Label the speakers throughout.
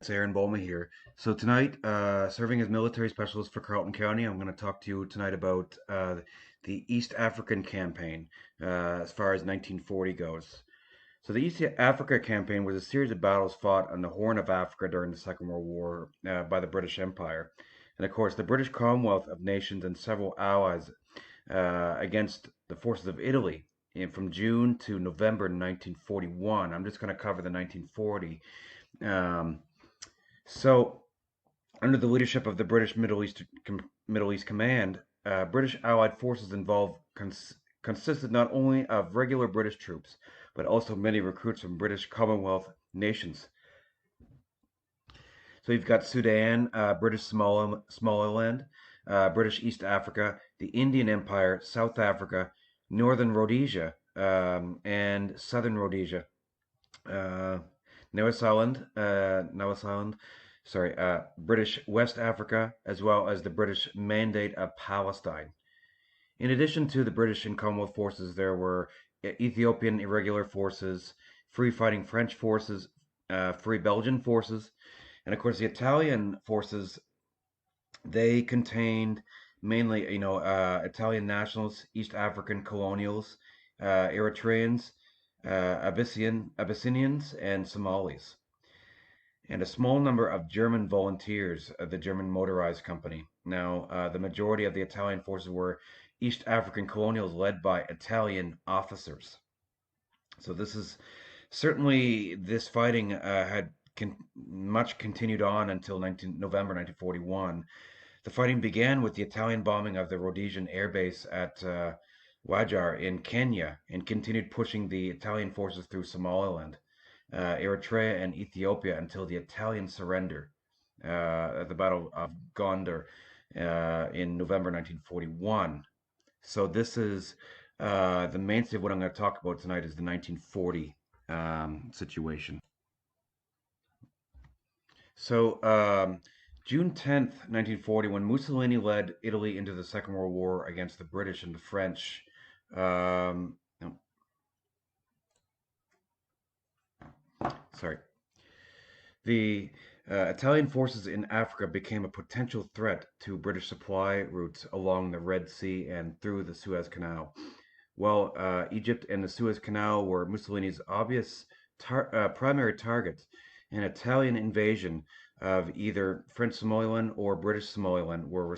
Speaker 1: It's Aaron Bowman here. So tonight, serving as military specialist for Carleton County, I'm going to talk to you tonight about the East African campaign as far as 1940 goes. So the East Africa campaign was a series of battles fought on the Horn of Africa during the Second World War by the British Empire. And of course, the British Commonwealth of Nations and several allies against the forces of Italy from June to November 1941. I'm just going to cover the 1940. Um, so under the leadership of the British Middle East Command, British Allied forces involved consisted not only of regular British troops, but also many recruits from British Commonwealth nations. So you've got Sudan, British Somaliland, British East Africa, the Indian Empire, South Africa, Northern Rhodesia, and Southern Rhodesia. Uh, New Zealand, British West Africa, as well as the British Mandate of Palestine. In addition to the British and Commonwealth forces, there were Ethiopian Irregular forces, free fighting French forces, free Belgian forces, and of course the Italian forces. They contained mainly, Italian nationals, East African colonials, Eritreans, Abyssinians, and Somalis, and a small number of German volunteers of the German Motorized Company. Now, the majority of the Italian forces were East African colonials led by Italian officers. So this is certainly this fighting had much continued on until November 1941. The fighting began with the Italian bombing of the Rhodesian airbase at Wajar in Kenya and continued pushing the Italian forces through Somaliland, Eritrea, and Ethiopia until the Italian surrender at the Battle of Gondar in November 1941. So this is the mainstay of what I'm going to talk about tonight is the 1940 situation. So June 10th, 1940, when Mussolini led Italy into the Second World War against the British and the French. No, sorry. The Italian forces in Africa became a potential threat to British supply routes along the Red Sea and through the Suez Canal. While Egypt and the Suez Canal were Mussolini's obvious primary targets, an Italian invasion of either French Somaliland or British Somaliland were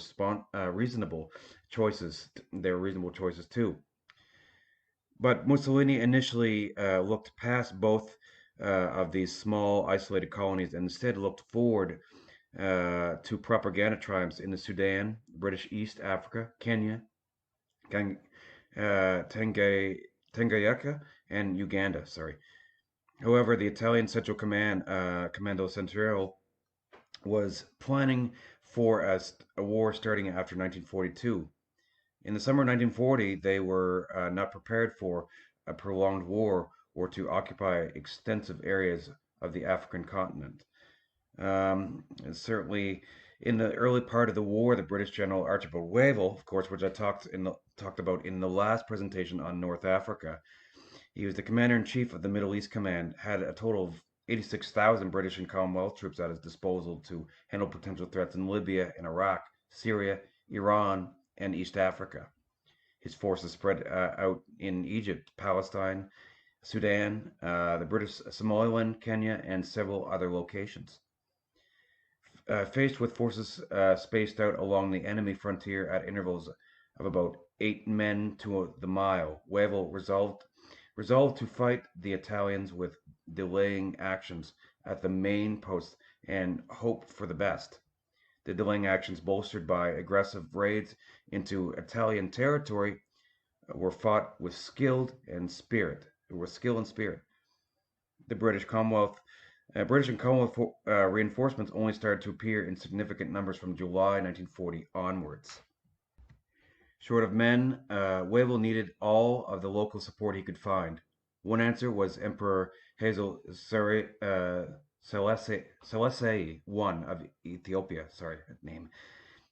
Speaker 1: reasonable choices. They were reasonable choices too. But Mussolini initially looked past both of these small, isolated colonies and instead looked forward to propaganda triumphs in the Sudan, British East Africa, Kenya, Gang, Tanganyika, and Uganda. Sorry. However, the Italian Central Command, Comando Centrale, was planning for a war starting after 1942. In the summer of 1940, they were not prepared for a prolonged war or to occupy extensive areas of the African continent. Certainly, in the early part of the war, the British General Archibald Wavell, of course, which I talked about in the last presentation on North Africa, he was the commander in chief of the Middle East Command, had a total of 86,000 British and Commonwealth troops at his disposal to handle potential threats in Libya and Iraq, Syria, Iran, and East Africa. His forces spread out in Egypt, Palestine, Sudan, the British Somaliland, Kenya, and several other locations. Faced with forces spaced out along the enemy frontier at intervals of about 8 men to the mile, Wavell resolved to fight the Italians with delaying actions at the main posts and hope for the best. The delaying actions, bolstered by aggressive raids into Italian territory, were fought with skill and spirit. The British and Commonwealth reinforcements only started to appear in significant numbers from July 1940 onwards. Short of men, Wavell needed all of the local support he could find. One answer was Emperor Haile Selassie I of Ethiopia. Sorry, that name.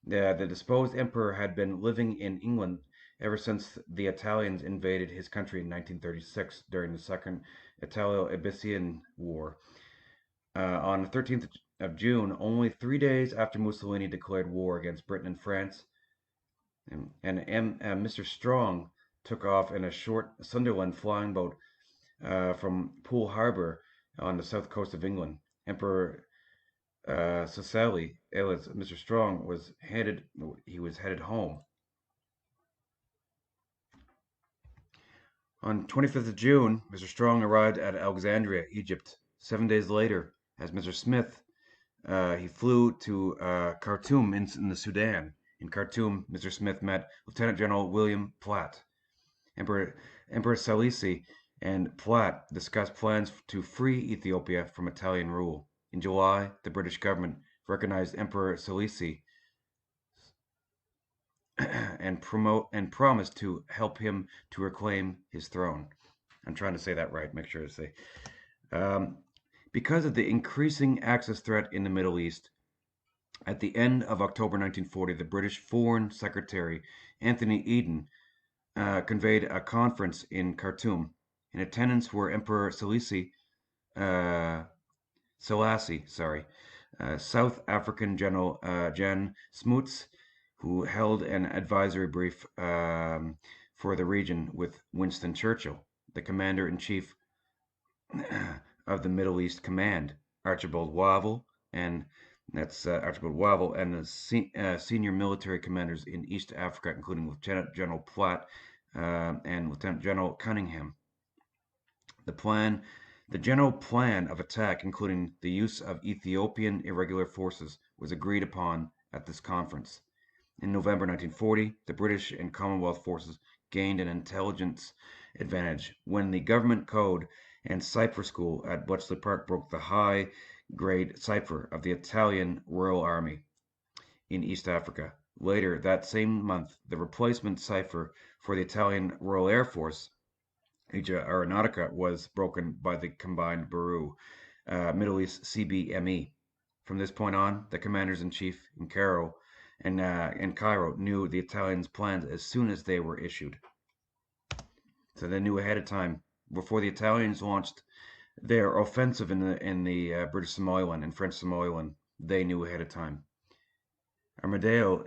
Speaker 1: The disposed emperor had been living in England ever since the Italians invaded his country in 1936 during the Second Italo-Abyssinian War. On the of June, only 3 days after Mussolini declared war against Britain and France, and Mr. Strong took off in a short Sunderland flying boat from Poole Harbor on the south coast of England. Emperor Cecily, alias Mr. Strong, he was headed home. On 25th of June, Mr. Strong arrived at Alexandria, Egypt. 7 days later, as Mr. Smith, he flew to Khartoum in the Sudan. In Khartoum, Mr. Smith met Lieutenant General William Platt. Emperor Salisi and Platt discussed plans to free Ethiopia from Italian rule. In July, the British government recognized Emperor Salisi and promised to help him to reclaim his throne. I'm trying to say that right. Make sure to say. Because of the increasing Axis threat in the Middle East, at the end of October 1940, the British Foreign Secretary Anthony Eden convened a conference in Khartoum. In attendance were Emperor Selassie, South African General Jan Smuts, who held an advisory brief for the region with Winston Churchill, the commander-in-chief of the Middle East Command, Archibald Wavell, and the senior military commanders in East Africa, including Lieutenant General Platt and Lieutenant General Cunningham. The general plan of attack, including the use of Ethiopian irregular forces, was agreed upon at this conference. In November 1940, the British and Commonwealth forces gained an intelligence advantage when the government code and cipher school at Bletchley Park broke the high-grade cipher of the Italian Royal Army in East Africa. Later that same month, the replacement cipher for the Italian Royal Air Force, Asia Aeronautica, was broken by the combined Bureau, Middle East CBME. From this point on, the commanders-in-chief in Cairo knew the Italians' plans as soon as they were issued. So they knew ahead of time. Before the Italians launched their offensive in the British Somaliland and French Somaliland, they knew ahead of time. Amadeo,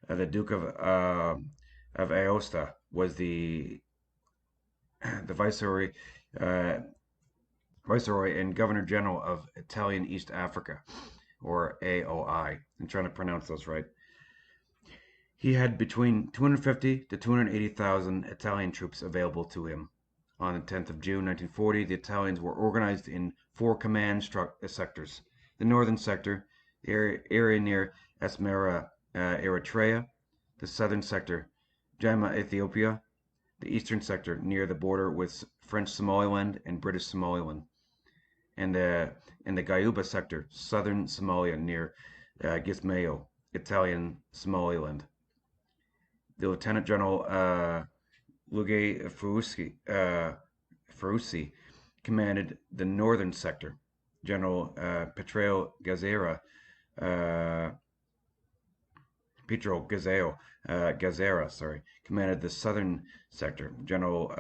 Speaker 1: the Duke of Aosta, was the viceroy and Governor General of Italian East Africa, or AOI. I'm trying to pronounce those right. He had between 250 to 280,000 Italian troops available to him. On the 10th of June 1940, the Italians were organized in 4 command sectors. The northern sector, the area near Asmara, Eritrea; the southern sector, Jama, Ethiopia; the eastern sector near the border with French Somaliland and British Somaliland; and the Gayuba sector, southern Somalia near Gismayo, Italian Somaliland. The Lieutenant General Luge Ferrucci commanded the northern sector. General Pietro Gazzera commanded the southern sector. General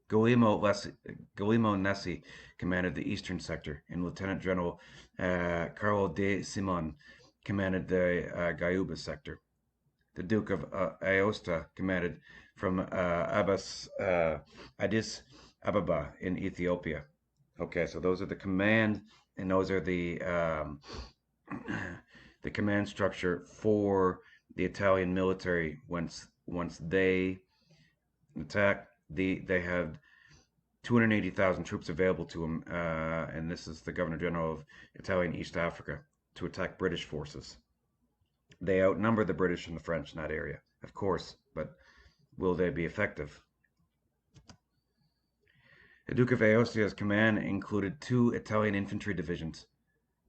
Speaker 1: Guillermo Nessi commanded the eastern sector, and Lieutenant General Carlo de Simon commanded the Gayuba sector. The Duke of Aosta commanded from Addis Ababa in Ethiopia. Okay, so those are the command, and those are the command structure for the Italian military. Once they attack, they had 280,000 troops available to them, and this is the Governor General of Italian East Africa, to attack British forces. They outnumber the British and the French in that area, of course, but will they be effective? The Duke of Aosta's command included 2 Italian infantry divisions,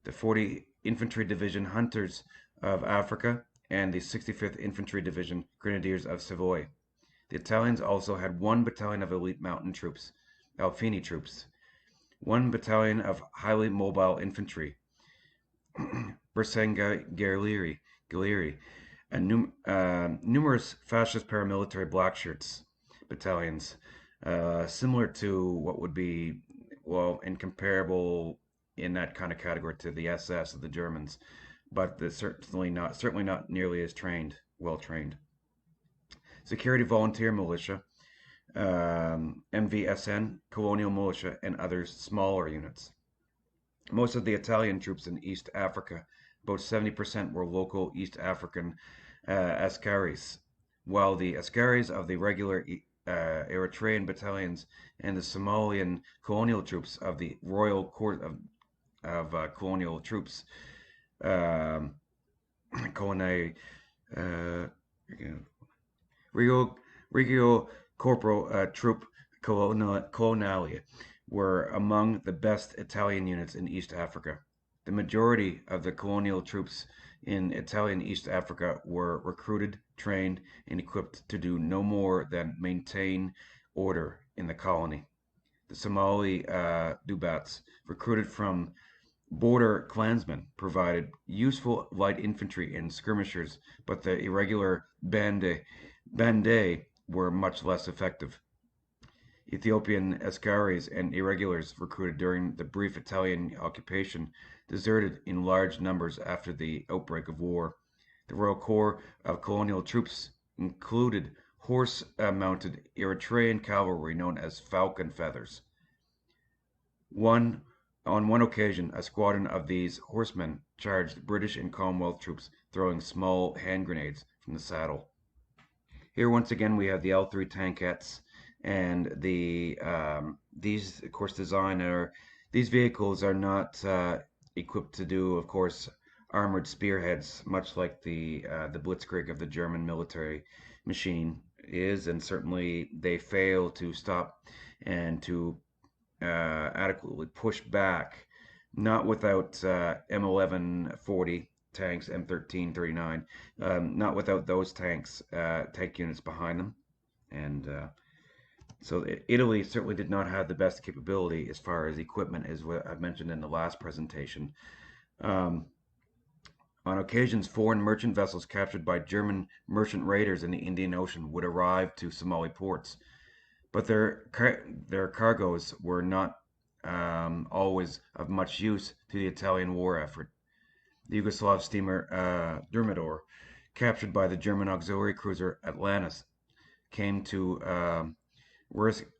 Speaker 1: the 40 Infantry Division Hunters of Africa and the 65th Infantry Division Grenadiers of Savoy. The Italians also had 1 battalion of elite mountain troops, Alpini troops, 1 battalion of highly mobile infantry, Bersaglieri, and numerous fascist paramilitary black shirts battalions, similar to what would be well, incomparable in that kind of category to the SS of the Germans, but certainly not nearly as well trained. Security Volunteer Militia, MVSN, Colonial Militia, and other smaller units. Most of the Italian troops in East Africa, about 70%, were local East African askaris, while the askaris of the regular Eritrean battalions and the Somalian colonial troops of the Royal Court of Colonial Troops, um, Colonel Rio Regio Corporal Troop Colonialia, were among the best Italian units in East Africa. The majority of the colonial troops in Italian East Africa were recruited, trained, and equipped to do no more than maintain order in the colony. The Somali Dubats, recruited from border clansmen, provided useful light infantry and skirmishers, but the irregular bande were much less effective. Ethiopian askaris and irregulars recruited during the brief Italian occupation deserted in large numbers after the outbreak of war. The Royal Corps of Colonial Troops included horse-mounted Eritrean cavalry known as Falcon Feathers. On one occasion, a squadron of these horsemen charged British and Commonwealth troops, throwing small hand grenades from the saddle. Here, once again, we have the L3 tankettes, and these, of course, these vehicles are not equipped to do, of course, armored spearheads, much like the Blitzkrieg of the German military machine is, and certainly they fail to stop and to adequately push back, not without M1140 tanks, M1339, not without those tank units behind them. And so Italy certainly did not have the best capability as far as equipment, as what I mentioned in the last presentation. On occasions, foreign merchant vessels captured by German merchant raiders in the Indian Ocean would arrive to Somali ports, but their cargoes were not always of much use to the Italian war effort. The Yugoslav steamer Dermidor, captured by the German auxiliary cruiser Atlantis, came to Warsaw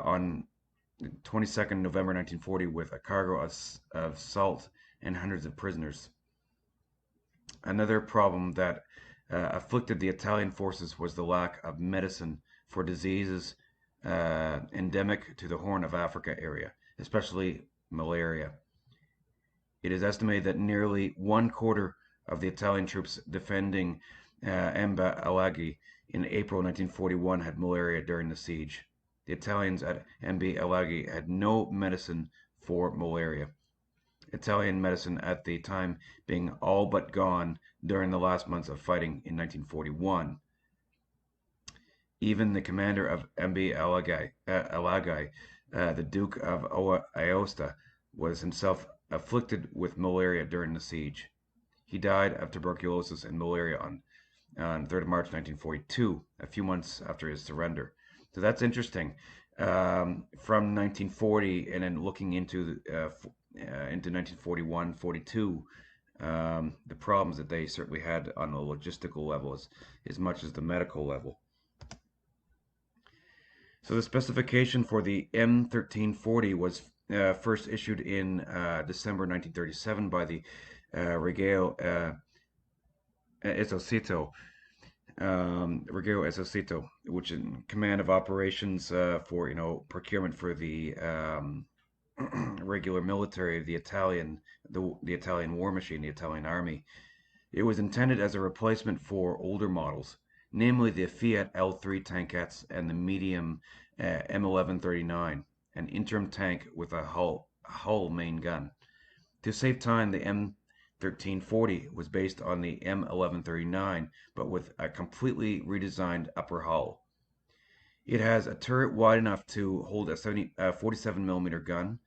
Speaker 1: on 22nd November 1940 with a cargo of salt and hundreds of prisoners. Another problem that afflicted the Italian forces was the lack of medicine for diseases endemic to the Horn of Africa area, especially malaria. It is estimated that nearly 1/4 of the Italian troops defending Amba Alagi in April 1941 had malaria during the siege. The Italians at Mb Alagi had no medicine for malaria. Italian medicine at the time being all but gone during the last months of fighting in 1941. Even the commander of Mb Alagi, the Duke of Aosta, was himself afflicted with malaria during the siege. He died of tuberculosis and malaria on 3rd of March 1942, a few months after his surrender. So that's interesting. From 1940 and then looking into 1941, 42, the problems that they certainly had on the logistical level as much as the medical level. So the specification for the M1340 was first issued in December 1937 by the Regio Esposito, which in command of operations for procurement for the regular military of the Italian war machine, the Italian army. It was intended as a replacement for older models, namely the Fiat L3 tankettes and the medium M1139, an interim tank with a hull main gun. To save time, the M1340 was based on the M1139, but with a completely redesigned upper hull. It has a turret wide enough to hold a 47mm gun,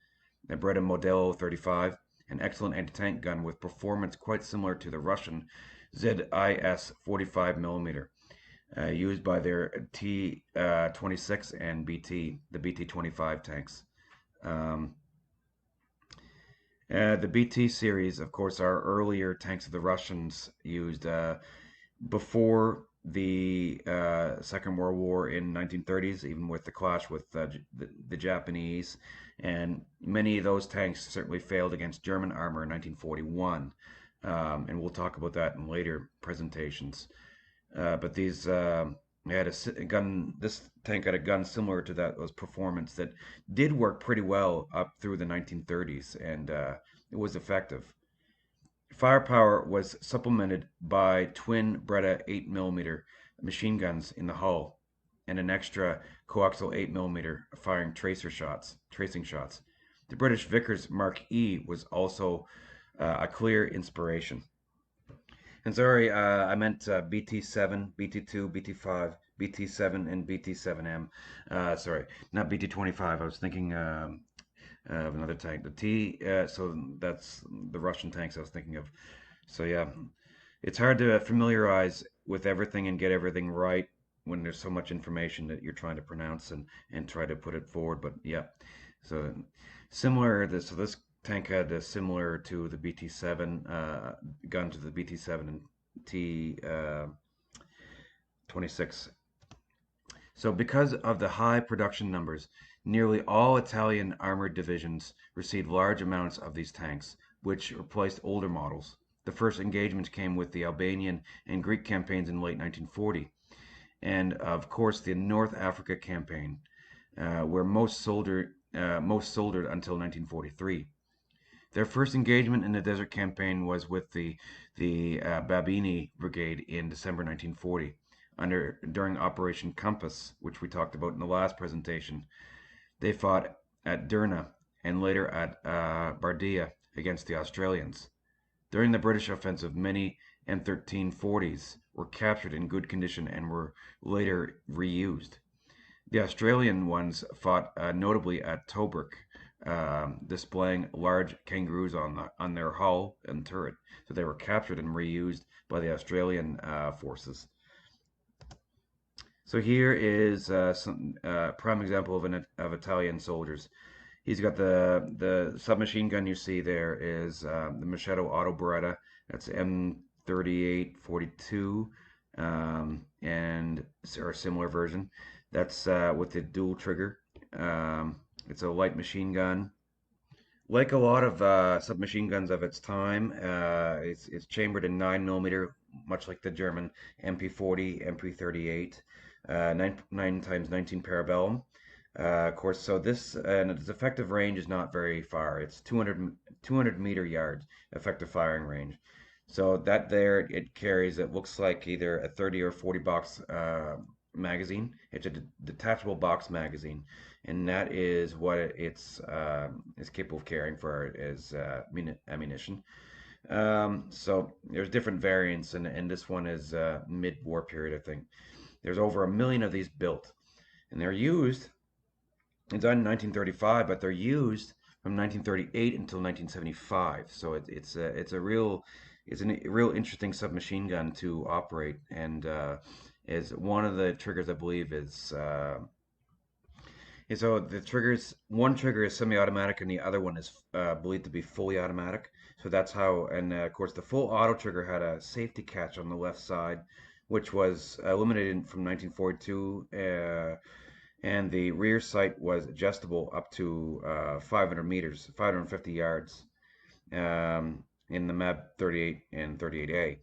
Speaker 1: a Breda Modelo 35, an excellent anti-tank gun with performance quite similar to the Russian ZIS 45mm, used by their T-26 and the BT-25 tanks. Um, the BT series, of course, are earlier tanks that the Russians used before the Second World War in 1930s, even with the clash with the Japanese. And many of those tanks certainly failed against German armor in 1941. And we'll talk about that in later presentations. But these had a gun. This tank had a gun similar to that was performance that did work pretty well up through the 1930s, and it was effective. Firepower was supplemented by twin Breda 8 mm machine guns in the hull and an extra coaxial 8 mm tracing shots. The British Vickers Mark E was also a clear inspiration. And sorry, I meant BT7, BT2, BT5, BT7, and BT7M. Sorry, not BT25. I was thinking of another tank. So that's the Russian tanks I was thinking of. So yeah, it's hard to familiarize with everything and get everything right when there's so much information that you're trying to pronounce and try to put it forward. But yeah, so so this tank had similar to the BT7 gun to the BT7 and T-26. So because of the high production numbers, nearly all Italian armored divisions received large amounts of these tanks, which replaced older models. The first engagements came with the Albanian and Greek campaigns in late 1940, and of course the North Africa campaign, where most soldered until 1943. Their first engagement in the Desert Campaign was with the Babini Brigade in December 1940, during Operation Compass, which we talked about in the last presentation. They fought at Derna and later at Bardia against the Australians. During the British offensive, many M1340s were captured in good condition and were later reused. The Australian ones fought notably at Tobruk, displaying large kangaroos on their hull and turret. So they were captured and reused by the Australian forces. So here is some prime example of Italian soldiers. He's got the submachine gun you see there is the Machado Auto Beretta. That's M3842 or a similar version. That's with the dual trigger. It's a light machine gun. Like a lot of submachine guns of its time, it's chambered in 9 mm, much like the German MP40, MP38, 9x19 parabellum. Of course, so this and its effective range is not very far. It's 200 meter yards effective firing range. So that there it carries, it looks like either a 30 or 40 box magazine. It's a detachable box magazine, and that is what it's is capable of carrying for as ammunition. So there's different variants, and this one is mid-war period, I think. There's over 1 million of these built, and they're used. It's done in 1935, but they're used from 1938 until 1975. So it's a real interesting submachine gun to operate, and is one of the triggers I believe is so the triggers, one trigger is semi-automatic and the other one is believed to be fully automatic. So that's how, and of course the full auto trigger had a safety catch on the left side, which was eliminated from 1942, and the rear sight was adjustable up to 500 meters, 550 yards, in the MAB 38 and 38A.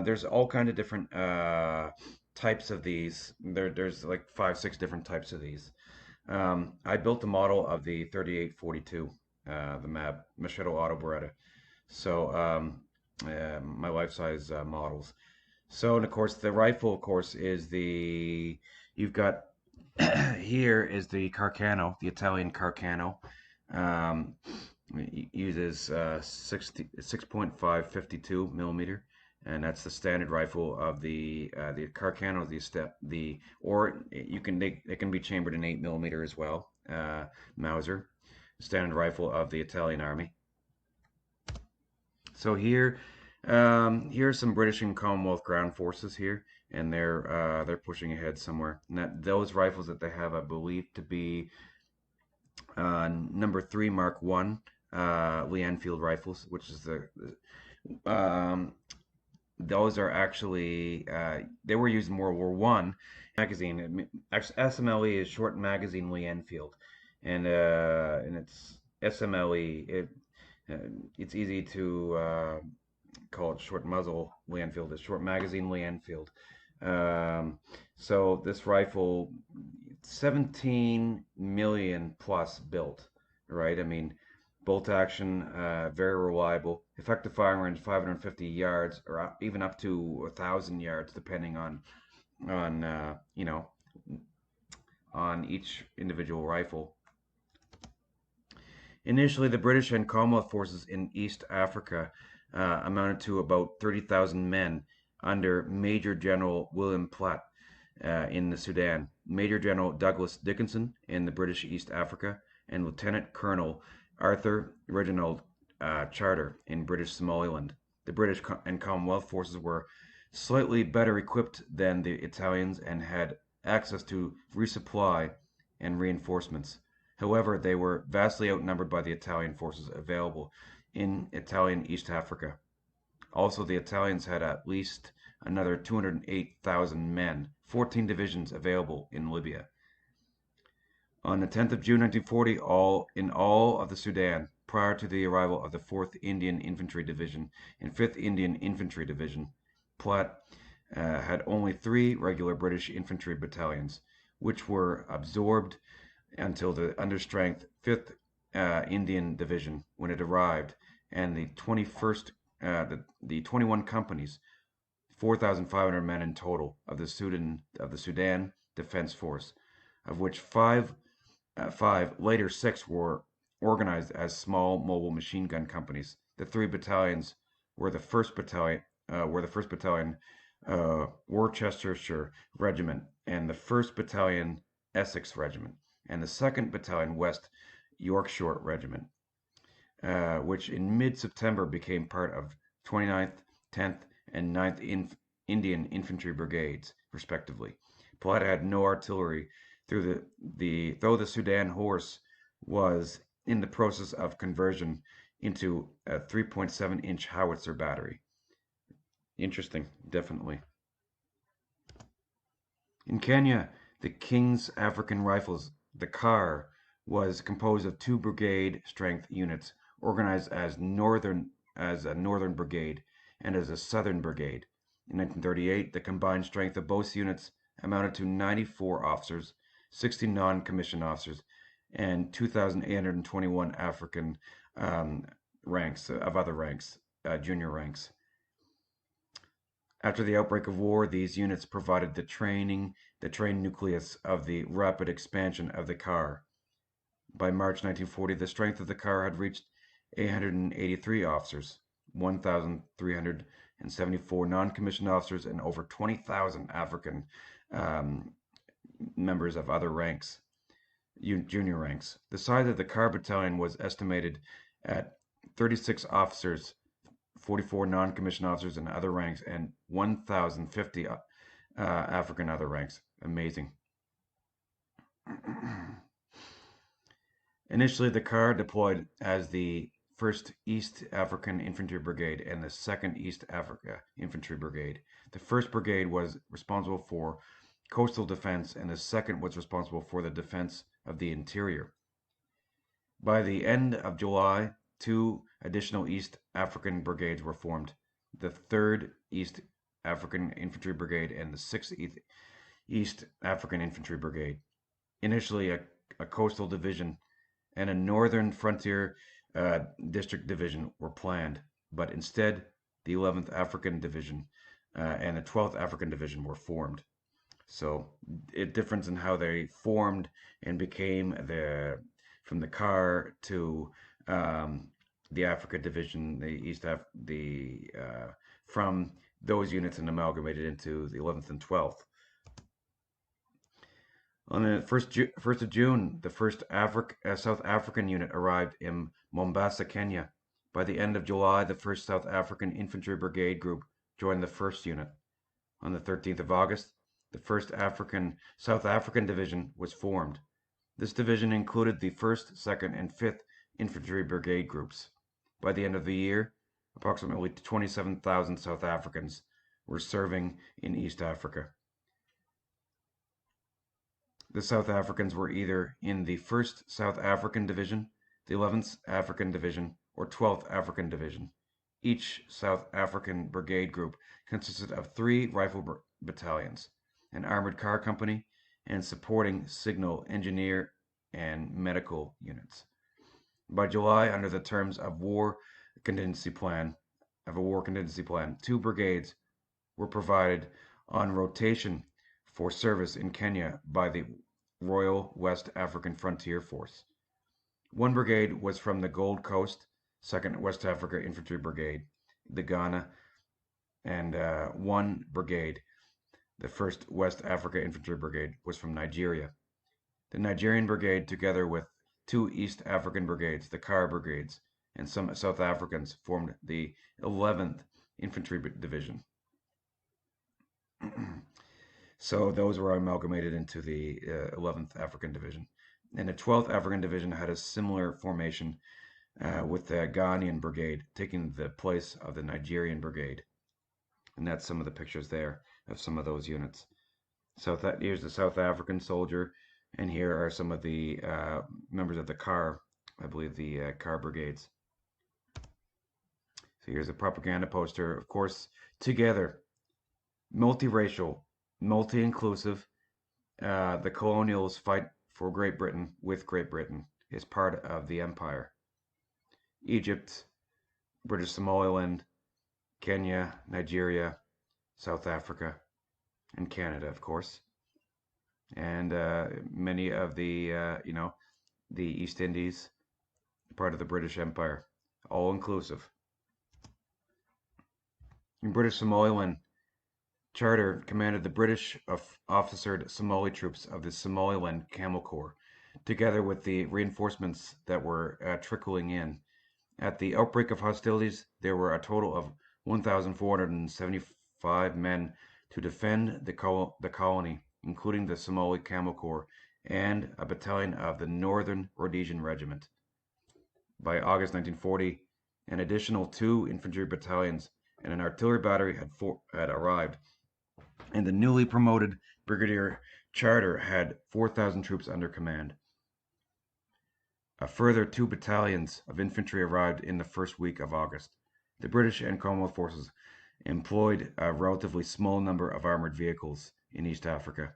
Speaker 1: There's all kinds of different types of these. There's like 5, 6 different types of these. I built the model of the 3842, the MAB Machado Auto Beretta. So my life-size models. So, and of course, the rifle, of course, is you've got here is the Carcano, the Italian Carcano. Uses 6.552 millimeter, and that's the standard rifle of the Carcano. It can be chambered in 8 mm as well. Mauser, standard rifle of the Italian Army. So here are some British and Commonwealth ground forces here. and they're pushing ahead somewhere. And those rifles that they have, I believe, to be number 3 Mark One Lee Enfield rifles, which is um, those are actually they were used in World War One. Magazine SMLE is short magazine Lee Enfield, and it's SMLE. Uh, it's easy to call it short muzzle Lee Enfield. It's short magazine Lee Enfield. Um, so this rifle, 17 million plus built, right? I mean, bolt action, very reliable, effective firing range 550 yards, or even up to 1,000 yards, depending on on each individual rifle. Initially, the British and Commonwealth forces in East Africa amounted to about 30,000 men under Major General William Platt in the Sudan, Major General Douglas Dickinson in the British East Africa, and Lieutenant Colonel Arthur Reginald Charter in British Somaliland. The British and Commonwealth forces were slightly better equipped than the Italians and had access to resupply and reinforcements. However, they were vastly outnumbered by the Italian forces available in Italian East Africa. Also, the Italians had at least another 208,000 men, 14 divisions available in Libya. On the 10th of June 1940, all of the Sudan, prior to the arrival of the 4th Indian Infantry Division and 5th Indian Infantry Division, Platt had only 3 regular British infantry battalions, which were absorbed until the understrength 5th Indian Division when it arrived, and the 21st, the 21 companies, 4,500 men in total of the Sudan Defense Force, of which five, later 6 were organized as small mobile machine gun companies. The 3 battalions were the first battalion, Worcestershire Regiment, and the 1st Battalion, Essex Regiment, and the 2nd Battalion, West Yorkshire Regiment, which in mid-September became part of 29th, 10th, and 9th Indian Infantry Brigades, respectively. Platt had no artillery, though the Sudan Horse was in the process of conversion into a 3.7-inch howitzer battery. Interesting, definitely. In Kenya, the King's African Rifles, the CAR, was composed of 2 brigade strength units organized as a northern brigade and as a southern brigade. In 1938, the combined strength of both units amounted to 94 officers, 60 non-commissioned officers, and 2,821 African other ranks, junior ranks. After the outbreak of war, these units provided the train nucleus of the rapid expansion of the CAR. By March 1940, the strength of the CAR had reached 883 officers, 1,374 non-commissioned officers, and over 20,000 African members of other ranks, junior ranks. The size of the CAR battalion was estimated at 36 officers, 44 non-commissioned officers in other ranks, and 1,050 African other ranks. Amazing. Initially, the CAR deployed as the 1st East African Infantry Brigade and the 2nd East Africa Infantry Brigade. The 1st Brigade was responsible for coastal defense, and the 2nd was responsible for the defense of the interior. By the end of July, 2 additional East African brigades were formed: the 3rd East African Infantry Brigade and the 6th East African Infantry Brigade. Initially, a coastal division and a northern frontier district division were planned, but instead the 11th African Division and the 12th African Division were formed. So it differs in how they formed and became from the CAR to the Africa Division, from those units and amalgamated into the 11th and 12th. On the 1st of June, the 1st South African unit arrived in Mombasa, Kenya. By the end of July, the 1st South African Infantry Brigade group joined the 1st unit. On the 13th of August, the 1st South African Division was formed. This division included the 1st, 2nd, and 5th Infantry Brigade groups. By the end of the year, approximately 27,000 South Africans were serving in East Africa. The South Africans were either in the 1st South African Division, the 11th African Division, or 12th African Division. Each South African brigade group consisted of 3 rifle battalions, an armored car company, and supporting signal, engineer, and medical units. By July, under the terms of a war contingency plan, 2 brigades were provided on rotation for service in Kenya by the Royal West African Frontier Force. 1 brigade was from the Gold Coast, 2nd West Africa Infantry Brigade, the Ghana, and 1 brigade, the 1st West Africa Infantry Brigade, was from Nigeria. The Nigerian Brigade, together with 2 East African brigades, the Car Brigades, and some South Africans, formed the 11th Infantry Division. So those were amalgamated into the 11th African Division. And the 12th African Division had a similar formation with the Ghanaian Brigade taking the place of the Nigerian Brigade. And that's some of the pictures there of some of those units. Here's the South African soldier, and here are some of the members of the Car, I believe the Car Brigades. So here's a propaganda poster, of course, together, multiracial, multi-inclusive. The colonials fight for Great Britain with Great Britain is part of the empire. Egypt, British Somaliland, Kenya, Nigeria, South Africa, and Canada, of course. And many of the, the East Indies, part of the British Empire, all inclusive. In British Somaliland, Charter commanded the British officered Somali troops of the Somaliland Camel Corps, together with the reinforcements that were trickling in. At the outbreak of hostilities, there were a total of 1,475 men to defend the colony, including the Somali Camel Corps and a battalion of the Northern Rhodesian Regiment. By August 1940, an additional 2 infantry battalions and an artillery battery had arrived, and the newly promoted Brigadier Charter had 4,000 troops under command. A further 2 battalions of infantry arrived in the first week of August. The British and Commonwealth forces employed a relatively small number of armored vehicles in East Africa.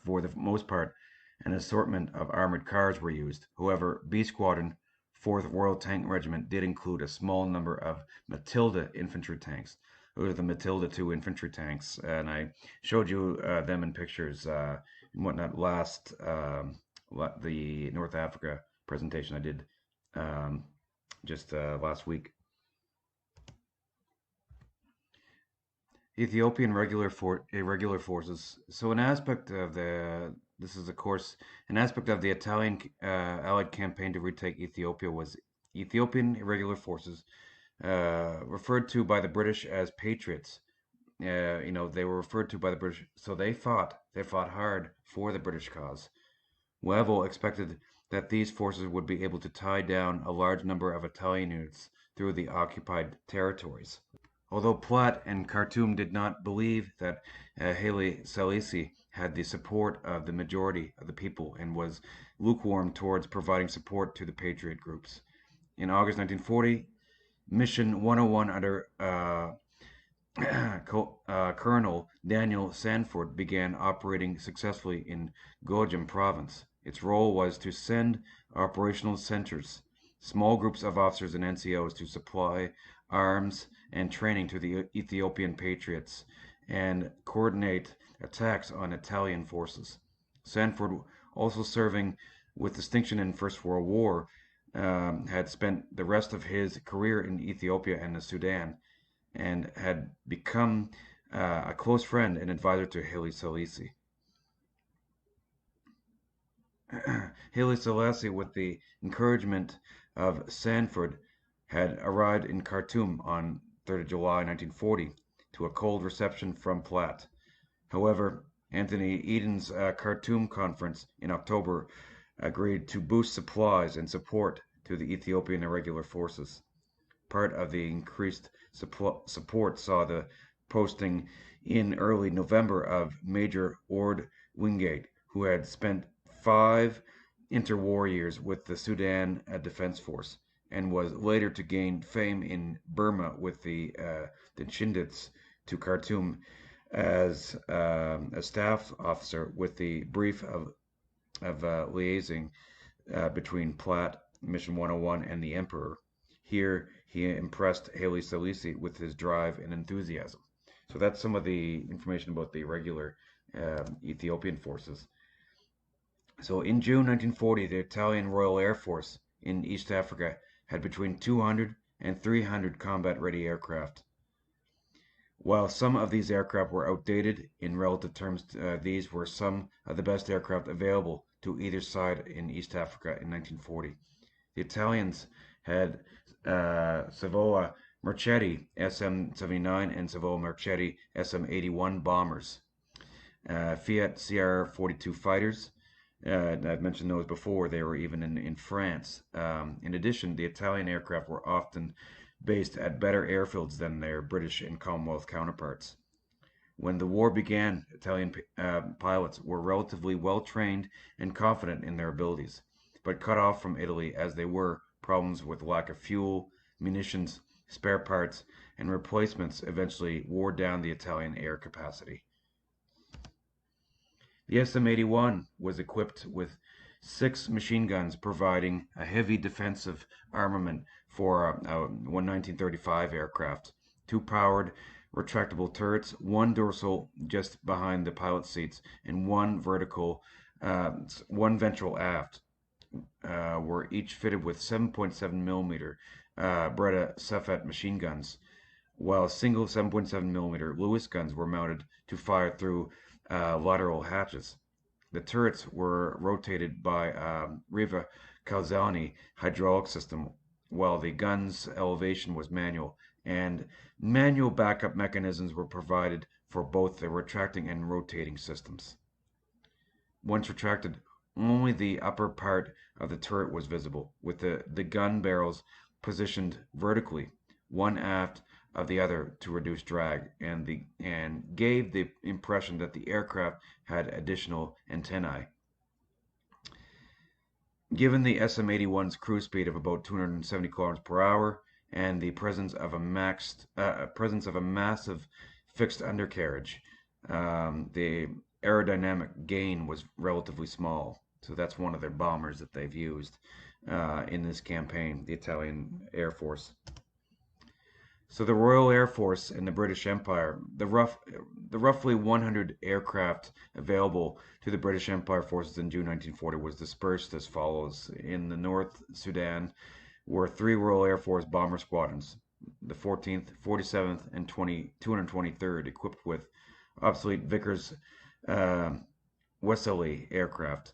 Speaker 1: For the most part, an assortment of armored cars were used. However, B Squadron, 4th Royal Tank Regiment, did include a small number of Matilda infantry tanks. Those are the Matilda II infantry tanks, and I showed you them in pictures and whatnot last the North Africa presentation I did just last week. Ethiopian irregular forces. So an aspect of this is of course an aspect of the Italian Allied campaign to retake Ethiopia was Ethiopian irregular forces, referred to by the British as patriots. They were referred to by the British, so they fought hard for the British cause. Wavell expected that these forces would be able to tie down a large number of Italian units through the occupied territories. Although Platt and Khartoum did not believe that Haile Selassie had the support of the majority of the people and was lukewarm towards providing support to the patriot groups. In August 1940, Mission 101 under Colonel Daniel Sanford began operating successfully in Gojam province. Its role was to send operational centers, small groups of officers and NCOs to supply arms and training to the Ethiopian patriots and coordinate attacks on Italian forces. Sanford, also serving with distinction in First World War, had spent the rest of his career in Ethiopia and the Sudan, and had become a close friend and advisor to Haile Selassie. Haile Selassie, with the encouragement of Sanford, had arrived in Khartoum on 3rd of July 1940. to a cold reception from Platt. However, Anthony Eden's Khartoum conference in October agreed to boost supplies and support to the Ethiopian Irregular forces. Part of the increased support saw the posting in early November of Major Ord Wingate, who had spent 5 interwar years with the Sudan Defense Force and was later to gain fame in Burma with the Chindits, to Khartoum as a staff officer with the brief of liaising between Platt, Mission 101, and the Emperor. Here, he impressed Haile Selassie with his drive and enthusiasm. So that's some of the information about the regular Ethiopian forces. So in June 1940, the Italian Royal Air Force in East Africa had between 200 and 300 combat-ready aircraft. While some of these aircraft were outdated in relative terms, these were some of the best aircraft available to either side in East Africa in 1940. The Italians had Savoia Marchetti SM-79 and Savoia Marchetti SM-81 bombers, Fiat CR-42 fighters. I've mentioned those before. They were even in France. In addition, the Italian aircraft were often based at better airfields than their British and Commonwealth counterparts. When the war began, Italian pilots were relatively well trained and confident in their abilities, but cut off from Italy as they were. Problems with lack of fuel, munitions, spare parts, and replacements eventually wore down the Italian air capacity. The SM-81 was equipped with 6 machine guns, providing a heavy defensive armament for a 1935 aircraft, 2 powered retractable turrets, 1 dorsal just behind the pilot seats, and 1 ventral aft. Were each fitted with 7.7 millimeter Beretta Cephet machine guns, while single 7.7 millimeter Lewis guns were mounted to fire through lateral hatches. The turrets were rotated by Riva Calzani hydraulic system, while the gun's elevation was manual, and manual backup mechanisms were provided for both the retracting and rotating systems. Once retracted, only the upper part of the turret was visible, with the gun barrels positioned vertically, one aft of the other to reduce drag, and gave the impression that the aircraft had additional antennae. Given the SM-81's cruise speed of about 270 km per hour and the presence of a massive fixed undercarriage, the aerodynamic gain was relatively small. So that's one of their bombers that they've used in this campaign, the Italian Air Force. So the Royal Air Force in the British Empire, the roughly 100 aircraft available to the British Empire forces in June 1940 was dispersed as follows. In the North Sudan were 3 Royal Air Force bomber squadrons, the 14th, 47th, and 223rd, equipped with obsolete Vickers Wesley aircraft.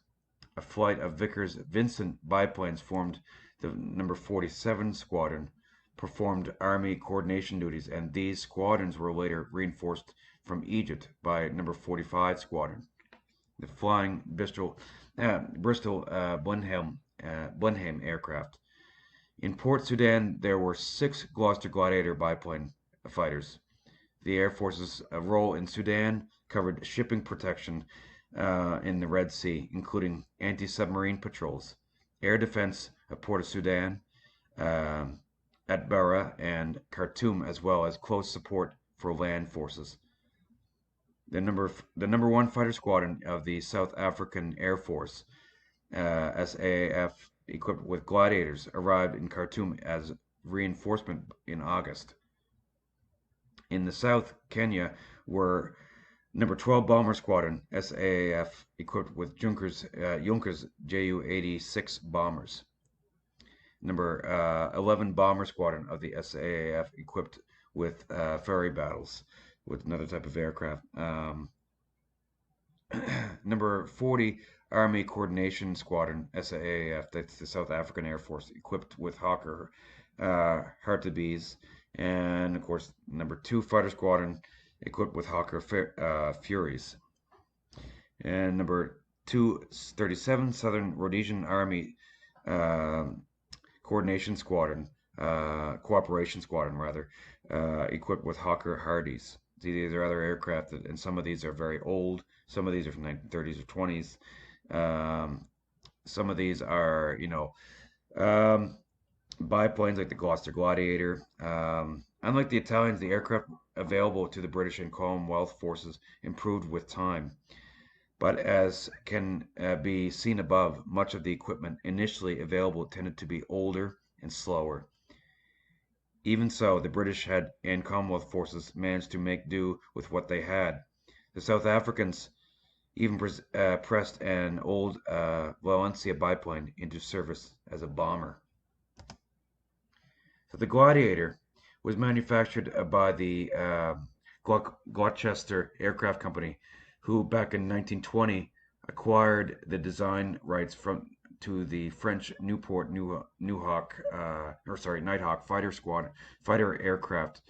Speaker 1: A flight of Vickers Vincent biplanes formed the number 47 Squadron, performed Army coordination duties, and these squadrons were later reinforced from Egypt by number 45 Squadron. The flying Bristol Blenheim aircraft. In Port Sudan, there were 6 Gloucester Gladiator biplane fighters. The Air Force's role in Sudan covered shipping protection in the Red Sea, including anti-submarine patrols, air defense of Port of Sudan, Atbara and Khartoum, as well as close support for land forces. The number 1 fighter squadron of the South African Air Force, SAAF, equipped with Gladiators, arrived in Khartoum as reinforcement in August. In the south, Kenya were number 12 Bomber Squadron, SAAF, equipped with Junkers Ju-86 bombers. Number 11 Bomber Squadron of the SAAF, equipped with ferry battles, with another type of aircraft. Number 40 Army Coordination Squadron, SAAF, that's the South African Air Force, equipped with Hawker Hartebees And of course, number 2 Fighter Squadron equipped with Hawker Furies. And number 237 Southern Rhodesian Army uh, Coordination Squadron, Cooperation Squadron rather, equipped with Hawker Hardies. See, these are other aircraft, and some of these are very old. Some of these are from 1930s or 20s. Um, some of these are, um, biplanes like the Gloucester Gladiator. Unlike the Italians, the aircraft available to the British and Commonwealth forces improved with time. But as can be seen above, much of the equipment initially available tended to be older and slower. Even so, the British had and Commonwealth forces managed to make do with what they had. The South Africans even pressed an old Valencia biplane into service as a bomber. So the Gladiator was manufactured by the Gloucester Aircraft Company, who back in 1920 acquired the design rights from to the French Nighthawk fighter aircraft.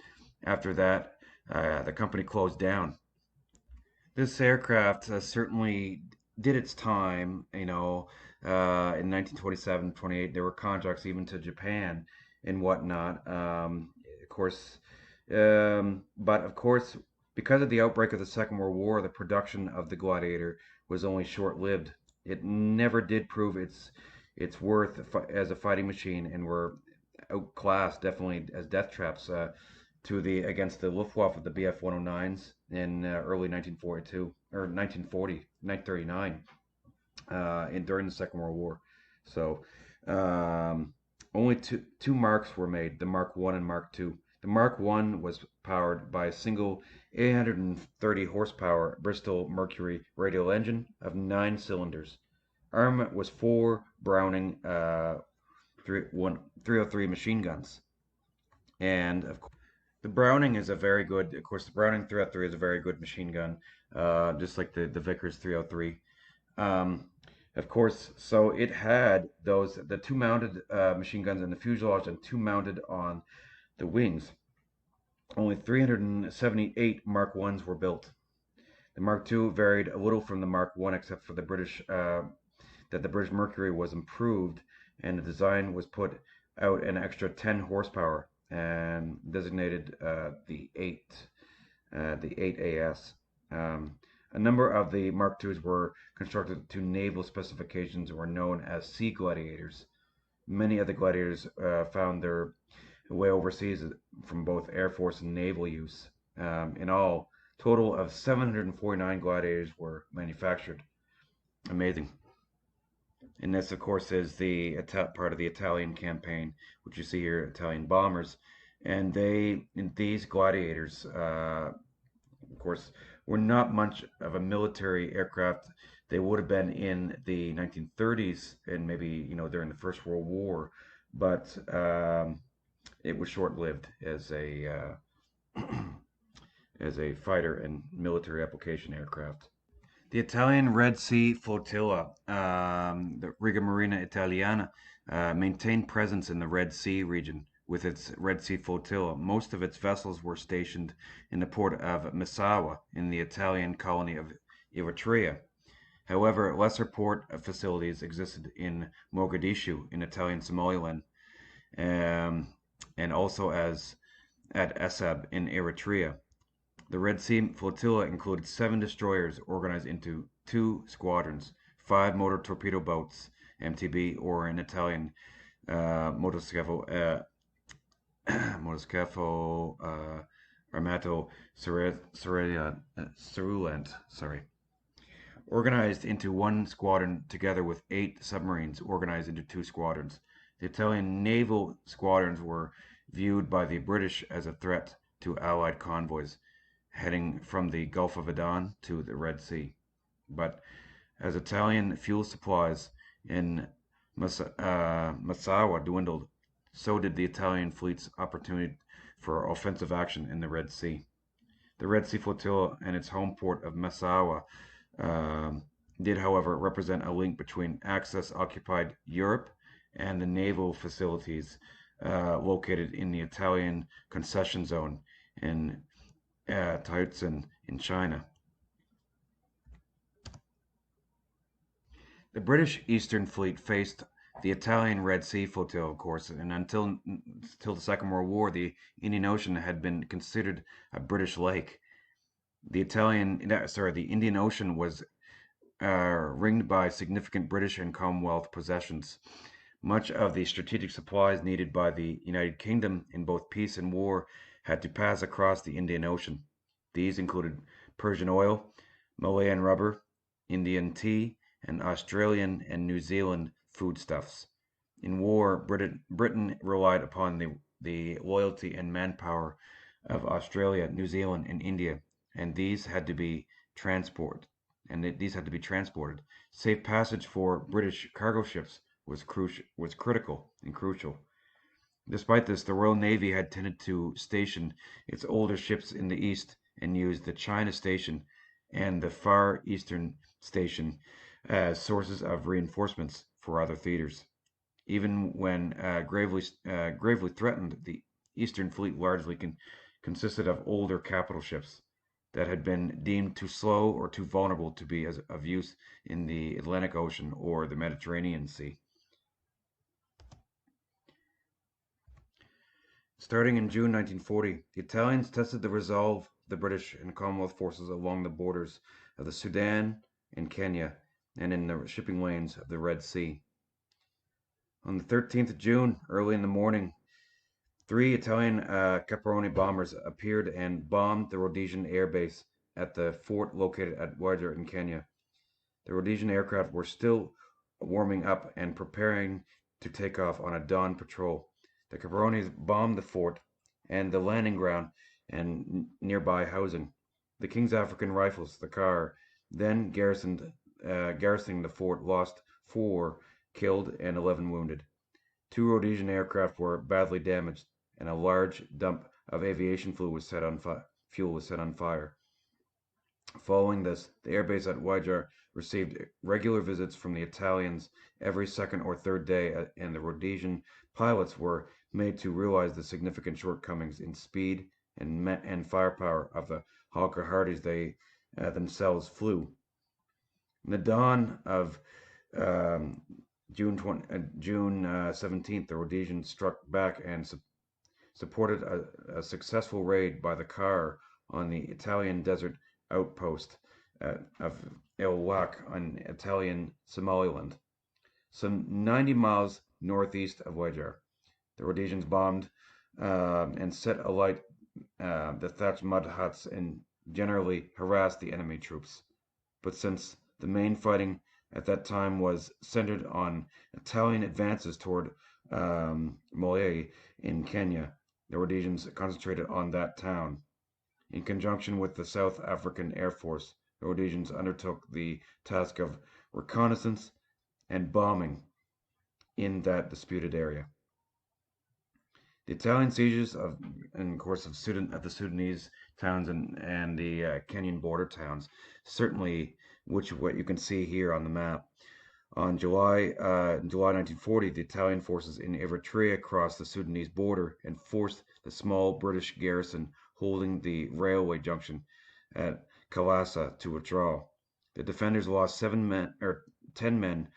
Speaker 1: After that, the company closed down. This aircraft certainly did its time, in 1927, 28. There were contracts even to Japan and whatnot. Of course, but of course, because of the outbreak of the Second World War, the production of the Gladiator was only short-lived. It never did prove its worth as a fighting machine, and were outclassed definitely as death traps to the against the Luftwaffe with the Bf 109s in early 1942 or 1940, 1939, during the Second World War. So only two marks were made: the Mark One and Mark Two. The Mark One was powered by a single 830 horsepower Bristol Mercury radial engine of 9 cylinders. Armament was 4 Browning 303 machine guns, and of course the Browning is a very good. Of course, the Browning 303 is a very good machine gun, just like the Vickers 303. Um, of course, so it had the two mounted machine guns in the fuselage and two mounted on the wings. Only 378 Mark Ones were built. The Mark II varied a little from the Mark One, except for the British Mercury was improved, and the design was put out an extra 10 horsepower and designated the 8AS. A number of the Mark IIs were constructed to naval specifications and were known as Sea Gladiators. Many of the Gladiators found their way overseas from both Air Force and naval use. In all, total of 749 Gladiators were manufactured. Amazing. And this, of course, is the part of the Italian campaign, which you see here, Italian bombers. And these Gladiators, of course, were not much of a military aircraft. They would have been in the 1930s and maybe, during the First World War, but it was short-lived as a as a fighter and military application aircraft. The Italian Red Sea Flotilla, the Riga Marina Italiana, maintained presence in the Red Sea region with its Red Sea Flotilla. Most of its vessels were stationed in the port of Massawa in the Italian colony of Eritrea. However, lesser port facilities existed in Mogadishu in Italian Somaliland, um, and also as at Essab in Eritrea. The Red Sea Flotilla included 7 destroyers organized into 2 squadrons, 5 motor torpedo boats, MTB, or in Italian, motoscafo armato cerulant, organized into 1 squadron together with 8 submarines organized into 2 squadrons. The Italian naval squadrons were viewed by the British as a threat to Allied convoys heading from the Gulf of Aden to the Red Sea. But as Italian fuel supplies in Massawa dwindled, so did the Italian fleet's opportunity for offensive action in the Red Sea. The Red Sea Flotilla and its home port of Massawa did, however, represent a link between Axis-occupied Europe and the naval facilities located in the Italian concession zone in Taichung in China. The British Eastern Fleet faced the Italian Red Sea Flotilla, of course, and until the Second World War, the Indian Ocean had been considered a British lake. The Indian Ocean was ringed by significant British and Commonwealth possessions. Much of the strategic supplies needed by the United Kingdom in both peace and war had to pass across the Indian Ocean. These included Persian oil, Malayan rubber, Indian tea, and Australian and New Zealand foodstuffs. In war, Britain relied upon the loyalty and manpower of Australia, New Zealand, and India, and these had to be transported. Safe passage for British cargo ships was critical and crucial. Despite this, the Royal Navy had tended to station its older ships in the east and used the China Station and the Far Eastern Station as sources of reinforcements for other theaters. Even when gravely threatened, the Eastern Fleet largely consisted of older capital ships that had been deemed too slow or too vulnerable to be of use in the Atlantic Ocean or the Mediterranean Sea. Starting in June 1940, the Italians tested the resolve of the British and Commonwealth forces along the borders of the Sudan and Kenya and in the shipping lanes of the Red Sea. On the 13th of June, early in the morning, three Italian Caproni bombers appeared and bombed the Rhodesian air base at the fort located at Wajir in Kenya. The Rhodesian aircraft were still warming up and preparing to take off on a dawn patrol. The Capronis bombed the fort and the landing ground and nearby housing. The King's African Rifles, the car, then garrisoning the fort, lost 4 killed and 11 wounded. 2 Rhodesian aircraft were badly damaged, and a large dump of aviation fuel was set on fire. Following this, the airbase at Wajir received regular visits from the Italians every second or third day, and the Rhodesian pilots were made to realize the significant shortcomings in speed and firepower of the Hawker Hardies they themselves flew. In the dawn of June 17th, the Rhodesians struck back and supported a successful raid by the car on the Italian desert outpost of El Wak on Italian Somaliland, some 90 miles northeast of Wajir. The Rhodesians bombed and set alight the thatched mud huts and generally harassed the enemy troops. But since the main fighting at that time was centered on Italian advances toward Malaria in Kenya, the Rhodesians concentrated on that town. In conjunction with the South African Air Force, the Rhodesians undertook the task of reconnaissance and bombing in that disputed area. The Italian sieges of the Sudanese towns and the Kenyan border towns, certainly what you can see here on the map. On July 1940, the Italian forces in Eritrea crossed the Sudanese border and forced the small British garrison holding the railway junction at Kalasa to withdraw. The defenders lost 10 men.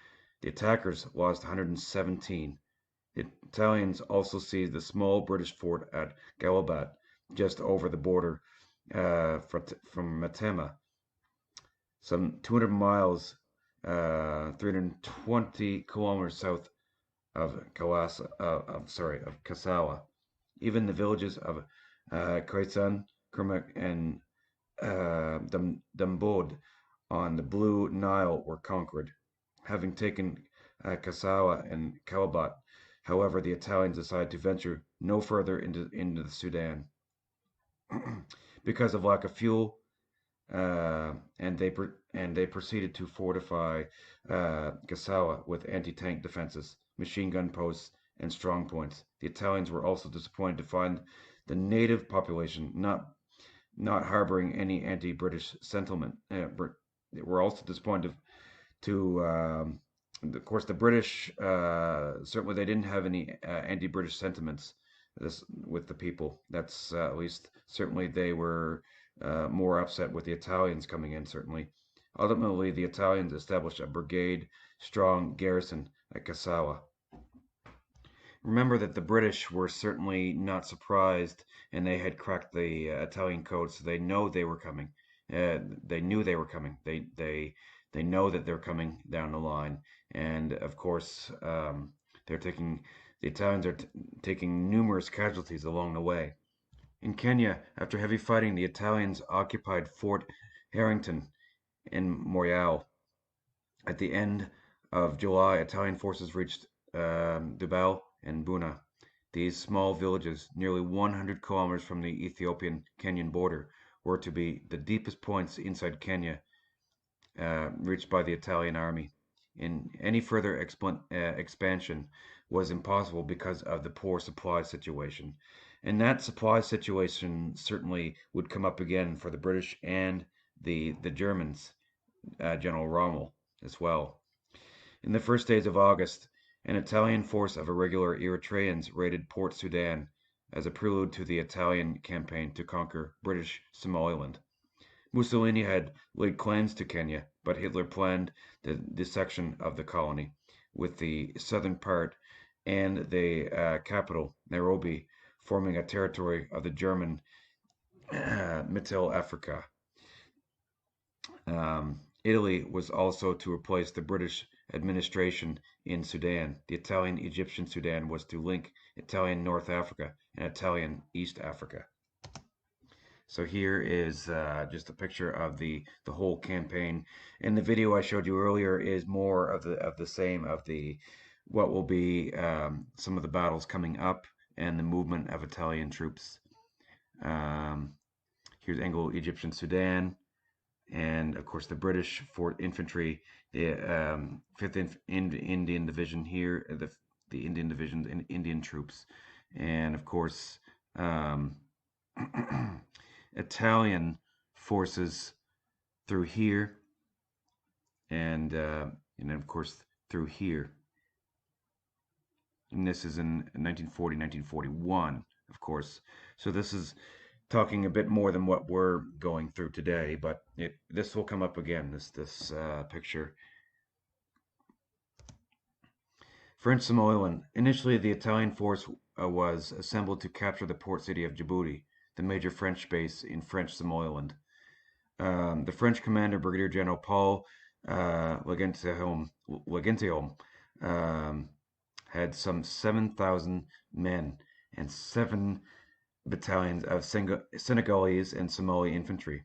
Speaker 1: The attackers lost 117. The Italians also seized the small British fort at Galabat, just over the border from Matema, some 200 miles, 320 kilometers south of Kasawa. Even the villages of Khoisan, Kermak, and Dambod on the Blue Nile were conquered. Having taken Kasawa and Kalabat, however, the Italians decided to venture no further into the Sudan because of lack of fuel, and they proceeded to fortify Kasawa with anti-tank defenses, machine gun posts, and strong points. The Italians were also disappointed to find the native population not harboring any anti-British sentiment. They were also disappointed to of course, the British certainly they didn't have any anti-British sentiments with the people. That's at least certainly they were more upset with the Italians coming in. Certainly, ultimately, the Italians established a brigade-strong garrison at Kasawa. Remember that the British were certainly not surprised, and they had cracked the Italian code, so they know they were coming. They knew they were coming. They know that they're coming down the line, and of course, they're taking the Italians are taking numerous casualties along the way. In Kenya, after heavy fighting, the Italians occupied Fort Harrington in Moyale. At the end of July, Italian forces reached Dubal and Buna. These small villages, nearly 100 kilometers from the Ethiopian-Kenyan border, were to be the deepest points inside Kenya reached by the Italian army. In any further expansion was impossible because of the poor supply situation. And that supply situation certainly would come up again for the British and the Germans, General Rommel as well. In the first days of August, an Italian force of irregular Eritreans raided Port Sudan as a prelude to the Italian campaign to conquer British Somaliland. Mussolini had laid claims to Kenya, but Hitler planned the dissection of the colony, with the southern part and the capital, Nairobi, forming a territory of the German Mittel Africa. Italy was also to replace the British administration in Sudan. The Italian-Egyptian Sudan was to link Italian North Africa and Italian East Africa. So here is just a picture of the whole campaign. And the video I showed you earlier is more of the same of the what will be some of the battles coming up and the movement of Italian troops. Here's Anglo-Egyptian Sudan, and of course the British Fort Infantry, the 5th Indian Division here, the Indian Division and Indian troops, and of course Italian forces through here, and then of course through here. And this is in 1940, 1941, of course. So this is talking a bit more than what we're going through today, but this will come up again, this picture. French Somaliland. Initially, the Italian force was assembled to capture the port city of Djibouti, the major French base in French Somaliland. The French commander, Brigadier General Paul Legentium, had some 7,000 men and 7 battalions of Senegalese and Somali infantry.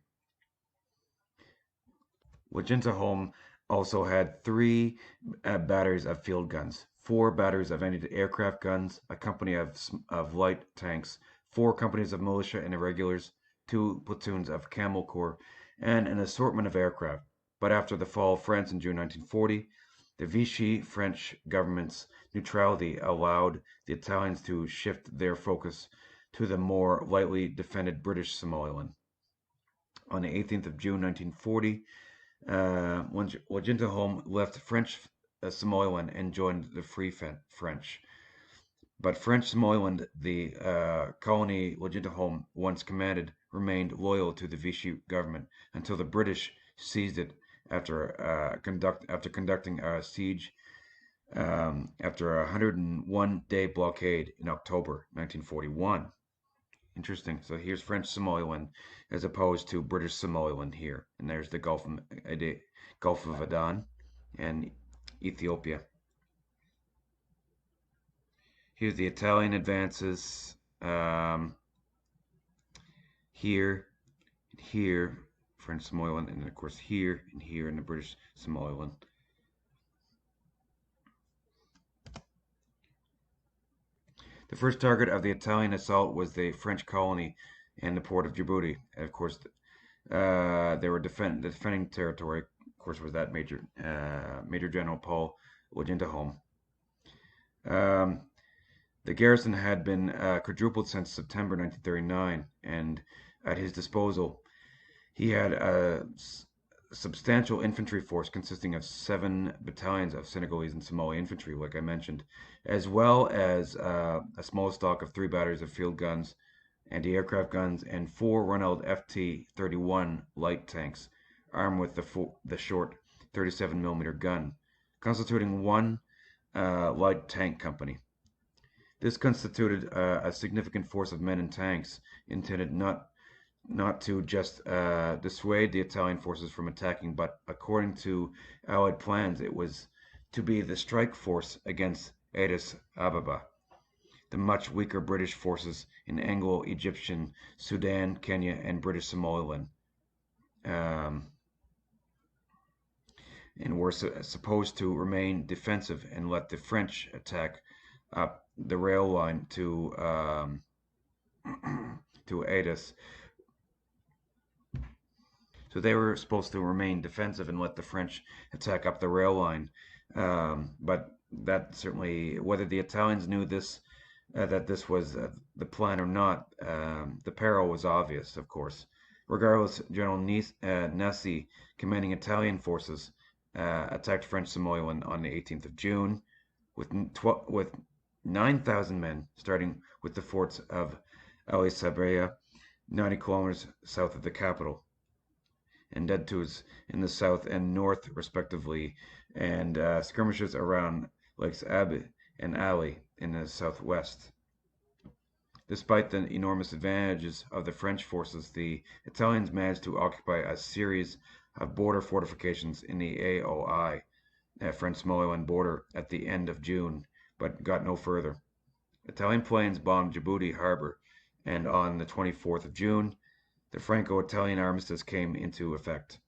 Speaker 1: Legentium also had 3 batteries of field guns, 4 batteries of anti-aircraft guns, a company of light tanks, 4 companies of militia and irregulars, 2 platoons of Camel Corps, and an assortment of aircraft. But after the fall of France in June 1940, the Vichy French government's neutrality allowed the Italians to shift their focus to the more lightly defended British Somaliland. On the 18th of June 1940, Legentium left French Somaliland and joined the Free French. But French Somaliland, the colony Legentium once commanded, remained loyal to the Vichy government until the British seized it after conducting a siege after a 101-day blockade in October 1941. Interesting. So here's French Somaliland as opposed to British Somaliland here. And there's the Gulf of Aden and Ethiopia. Here's the Italian advances here, French Somaliland, and of course here and here in the British Somaliland. The first target of the Italian assault was the French colony and the port of Djibouti. And of course, they were the defending territory. Of course, was that Major General Paul Legentium. The garrison had been quadrupled since September 1939, and at his disposal, he had substantial infantry force consisting of 7 battalions of Senegalese and Somali infantry, like I mentioned, as well as a small stock of 3 batteries of field guns, anti-aircraft guns, and 4 Ronald FT-31 light tanks, armed with the short 37 millimeter gun, constituting one light tank company. This constituted a significant force of men and tanks intended not to just dissuade the Italian forces from attacking, but according to Allied plans, it was to be the strike force against Addis Ababa, the much weaker British forces in Anglo-Egyptian Sudan, Kenya, and British Somaliland, um, and were supposed to remain defensive and let the French attack up the rail line to Addis. So they were supposed to remain defensive and let the French attack up the rail line. But that certainly, whether the Italians knew this, that this was the plan or not, the peril was obvious, of course. Regardless, General Nasi, commanding Italian forces, attacked French Somaliland on the 18th of June with 9,000 men, starting with the forts of Ali Sabrea, 90 kilometers south of the capital, and Deadtoos in the south and north, respectively, and skirmishes around Lakes Abbe and Ali in the southwest. Despite the enormous advantages of the French forces, the Italians managed to occupy a series of border fortifications in the AOI, French-Somaliland border, at the end of June, but got no further. Italian planes bombed Djibouti harbor, and on the 24th of June, the Franco-Italian Armistice came into effect,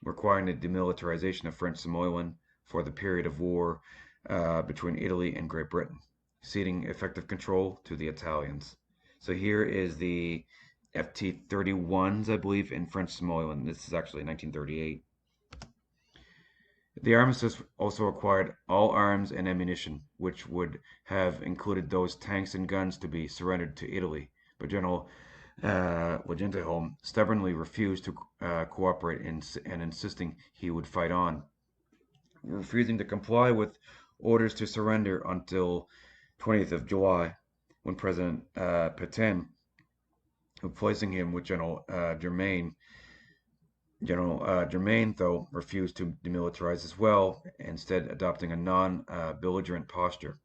Speaker 1: requiring the demilitarization of French Somaliland for the period of war between Italy and Great Britain, ceding effective control to the Italians. So here is the FT-31s, I believe, in French Somaliland. This is actually 1938. The armistice also acquired all arms and ammunition, which would have included those tanks and guns to be surrendered to Italy, but General Wagentheholm stubbornly refused to cooperate and insisting he would fight on, refusing to comply with orders to surrender until 20th of July, when President Pétain, replacing him with General Germain, though, refused to demilitarize as well, instead adopting a non-belligerent posture,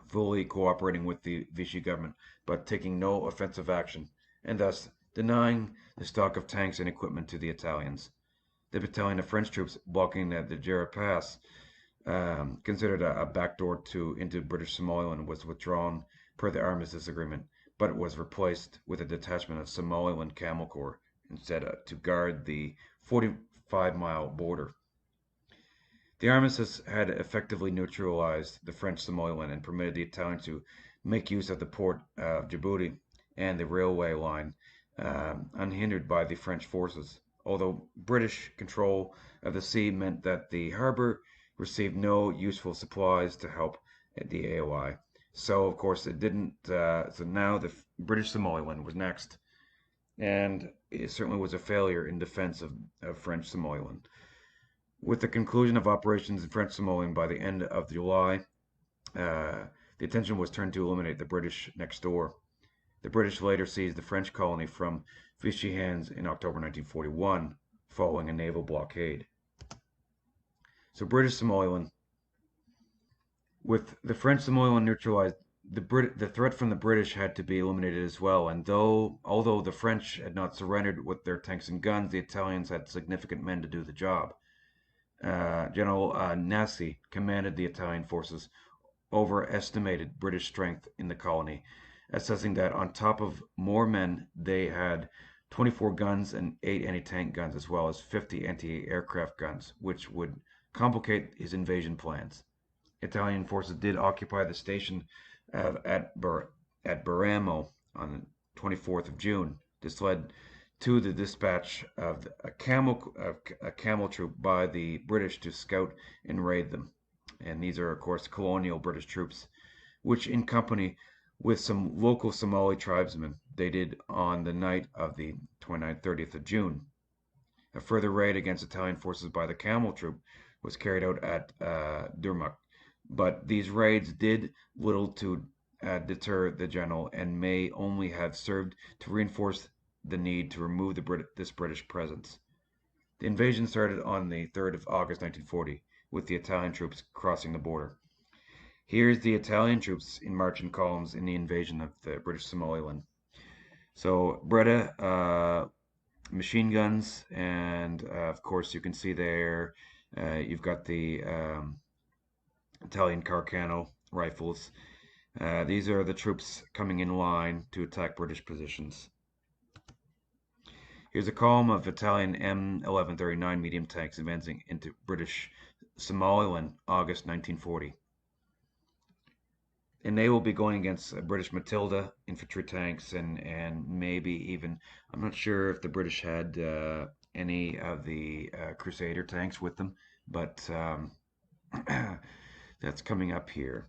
Speaker 1: fully cooperating with the Vichy government, but taking no offensive action, and thus denying the stock of tanks and equipment to the Italians. The battalion of French troops blocking the Jera Pass, considered a backdoor into British Somaliland, was withdrawn per the armistice agreement, but was replaced with a detachment of Somaliland Camel Corps instead to guard the 45-mile border. The armistice had effectively neutralized the French Somaliland and permitted the Italians to make use of the port of Djibouti and the railway line unhindered by the French forces, although British control of the sea meant that the harbor received no useful supplies to help at the AOI. So, of course, it didn't. So now the British Somaliland was next, and it certainly was a failure in defense of French Somaliland. With the conclusion of operations in French Somaliland by the end of July, the attention was turned to eliminate the British next door. The British later seized the French colony from Vichy hands in October 1941, following a naval blockade. So British Somaliland, with the French Somaliland neutralized, the threat from the British had to be eliminated as well. And although the French had not surrendered with their tanks and guns, the Italians had significant men to do the job. General Nasi commanded the Italian forces, overestimated British strength in the colony, assessing that on top of more men, they had 24 guns and 8 anti-tank guns, as well as 50 anti-aircraft guns, which would complicate his invasion plans. Italian forces did occupy the station at Bergamo on the 24th of June. This led to the dispatch of a camel troop by the British to scout and raid them. And these are, of course, colonial British troops, which, in company with some local Somali tribesmen, they did on the night of the 29th, 30th of June. A further raid against Italian forces by the Camel Troop was carried out at Durmuk, but these raids did little to deter the general and may only have served to reinforce the need to remove this British presence. The invasion started on the 3rd of August 1940 with the Italian troops crossing the border. Here's the Italian troops in marching columns in the invasion of the British Somaliland. So Breda machine guns, and of course you can see there you've got the Italian Carcano rifles. These are the troops coming in line to attack British positions. Here's a column of Italian M1139 medium tanks advancing into British Somaliland, August 1940. And they will be going against British Matilda infantry tanks and maybe even, I'm not sure if the British had any of the Crusader tanks with them, but that's coming up here.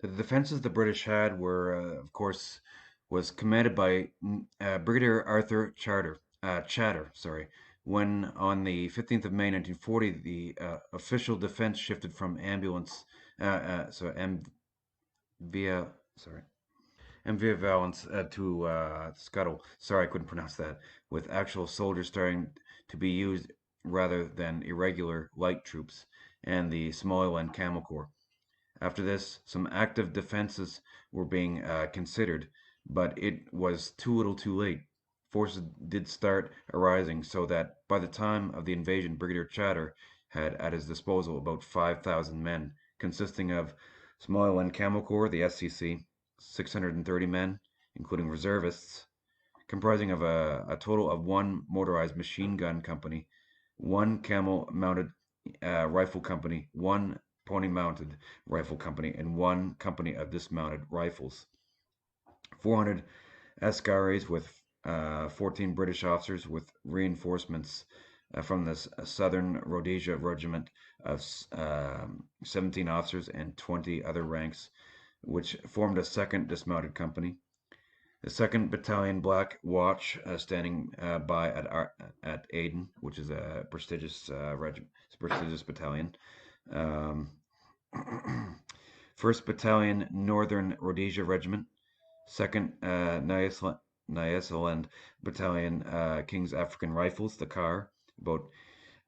Speaker 1: The defenses the British had were, of course, was commanded by Brigadier Arthur Chatter, sorry. When on the 15th of May 1940, the official defense shifted from via sorry Via Valence to Scuttle. Sorry, I couldn't pronounce that. With actual soldiers starting to be used rather than irregular light troops and the Somaliland Camel Corps. After this, some active defenses were being considered, but it was too little too late. Forces did start arising so that by the time of the invasion, Brigadier Chatter had at his disposal about 5,000 men, consisting of Somaliland Camel Corps, the SCC, 630 men, including reservists, comprising of a total of one motorized machine gun company, one camel-mounted rifle company, one pony-mounted rifle company, and one company of dismounted rifles. 400 Askaris with 14 British officers with reinforcements from the Southern Rhodesia Regiment of 17 officers and 20 other ranks, which formed a second dismounted company. The 2nd Battalion Black Watch standing by at Aden, which is a prestigious prestigious battalion. 1st Battalion Northern Rhodesia Regiment, 2nd Nyasaland Battalion King's African Rifles, the CAR, about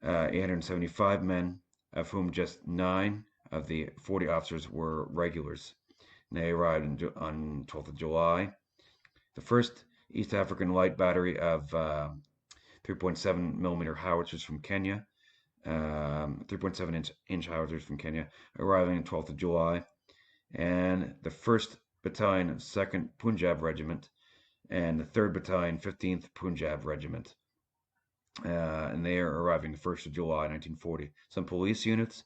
Speaker 1: 875 men, of whom just 9 of the 40 officers were regulars. They arrived on 12th of July. The 1st East African Light Battery of 3.7 millimeter howitzers from Kenya, 3.7 inch howitzers from Kenya, arriving on 12th of July, and the 1st Battalion 2nd Punjab Regiment and the 3rd Battalion 15th Punjab Regiment. And they are arriving the 1st of July 1940. Some police units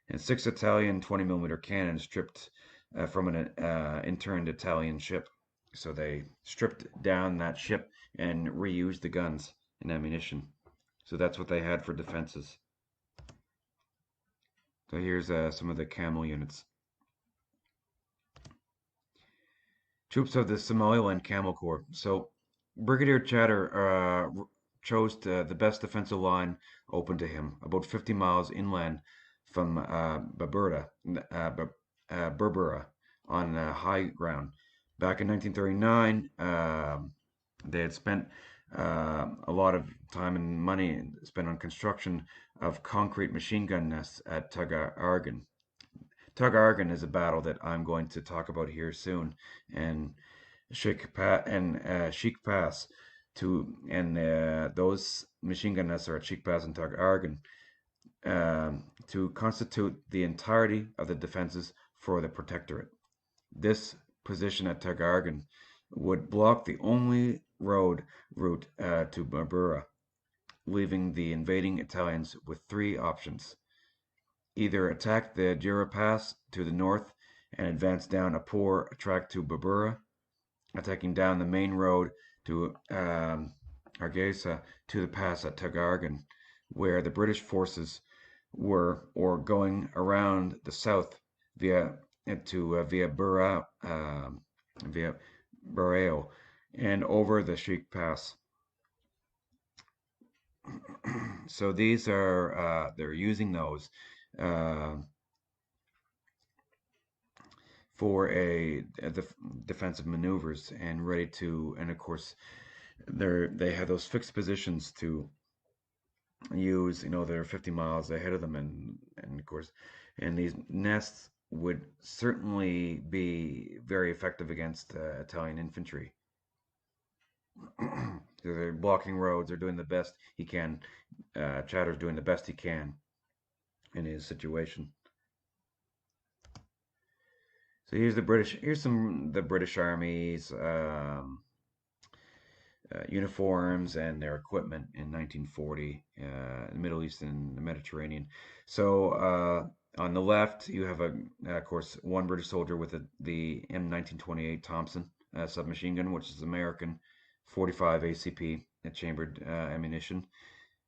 Speaker 1: and 6 Italian 20 millimeter cannons stripped from an interned Italian ship. So they stripped down that ship and reused the guns and ammunition. So that's what they had for defenses. So here's some of the camel units. Troops of the Somaliland Camel Corps. So Brigadier Chatter chose the best defensive line open to him, about 50 miles inland from Berbera on high ground. Back in 1939, they had spent a lot of time and money spent on construction of concrete machine gun nests at Tug-Argan. Tug-Argan is a battle that I'm going to talk about here soon, and Sheikh Pass those machine gun nests are at Sheikh Pass and Tug-Argan to constitute the entirety of the defenses for the protectorate. This position at Tug-Argan would block the only road route to Berbera, leaving the invading Italians with 3 options. Either attack the Jura Pass to the north and advance down a poor track to Berbera, attacking down the main road to Hargeisa to the pass at Tug-Argan, where the British forces were, or going around the south via Burao and over the Sheikh Pass. So these are they're using those uh, for defensive maneuvers and ready to, and of course they have those fixed positions to use. They're 50 miles ahead of them, and of course, and these nests would certainly be very effective against Italian infantry. They're blocking roads. They're doing the best he can. Chatter's doing the best he can in his situation. So here's the British. Here's some the British Army's uniforms and their equipment in 1940, the Middle East and the Mediterranean. So on the left, you have of course, one British soldier with the M1928 Thompson submachine gun, which is American 45 ACP chambered ammunition.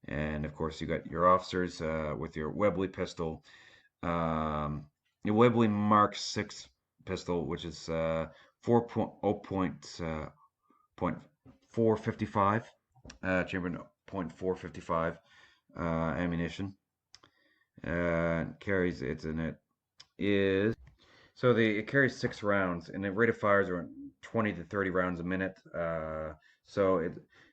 Speaker 1: And of course, you got your officers with your Webley pistol, your Webley Mark 6 pistol, which is 4.455 chambered .455 ammunition. Carries it's in it is so it carries 6 rounds, and the rate of fires are 20 to 30 rounds a minute. So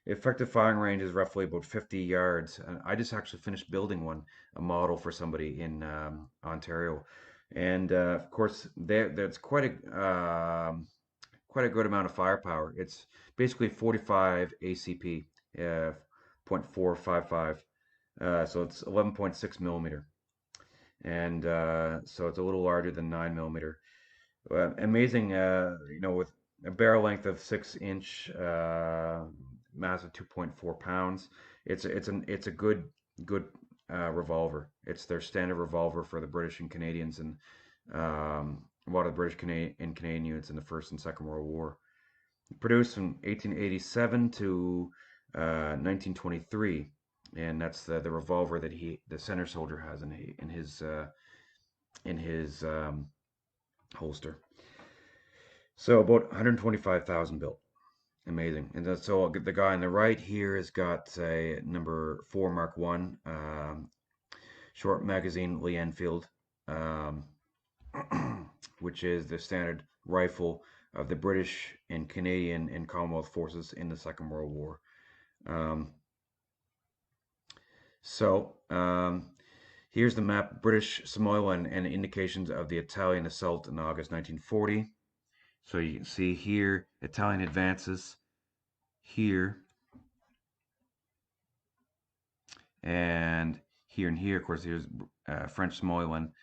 Speaker 1: effective firing range is roughly about 50 yards. And I just actually finished building a model for somebody in Ontario, and of course that's quite a good amount of firepower. It's basically 45 ACP, 0.455. So it's 11.6 millimeter. And so it's a little larger than 9 millimeter. Amazing, with a barrel length of 6 inch, mass of 2.4 pounds. It's a good revolver. It's their standard revolver for the British and Canadians, and a lot of the British and Canadian units in the First and Second World War. Produced from 1887 to 1923, and that's the revolver that the center soldier has in his holster. So about 125,000 built. Amazing. And so the guy on the right here has got a number 4 Mark 1 short magazine Lee Enfield, um, which is the standard rifle of the British and Canadian and Commonwealth forces in the Second World War. Um, so here's the map: British Somaliland and indications of the Italian assault in August 1940. So you can see here Italian advances here, and here. Of course, here's French Somaliland,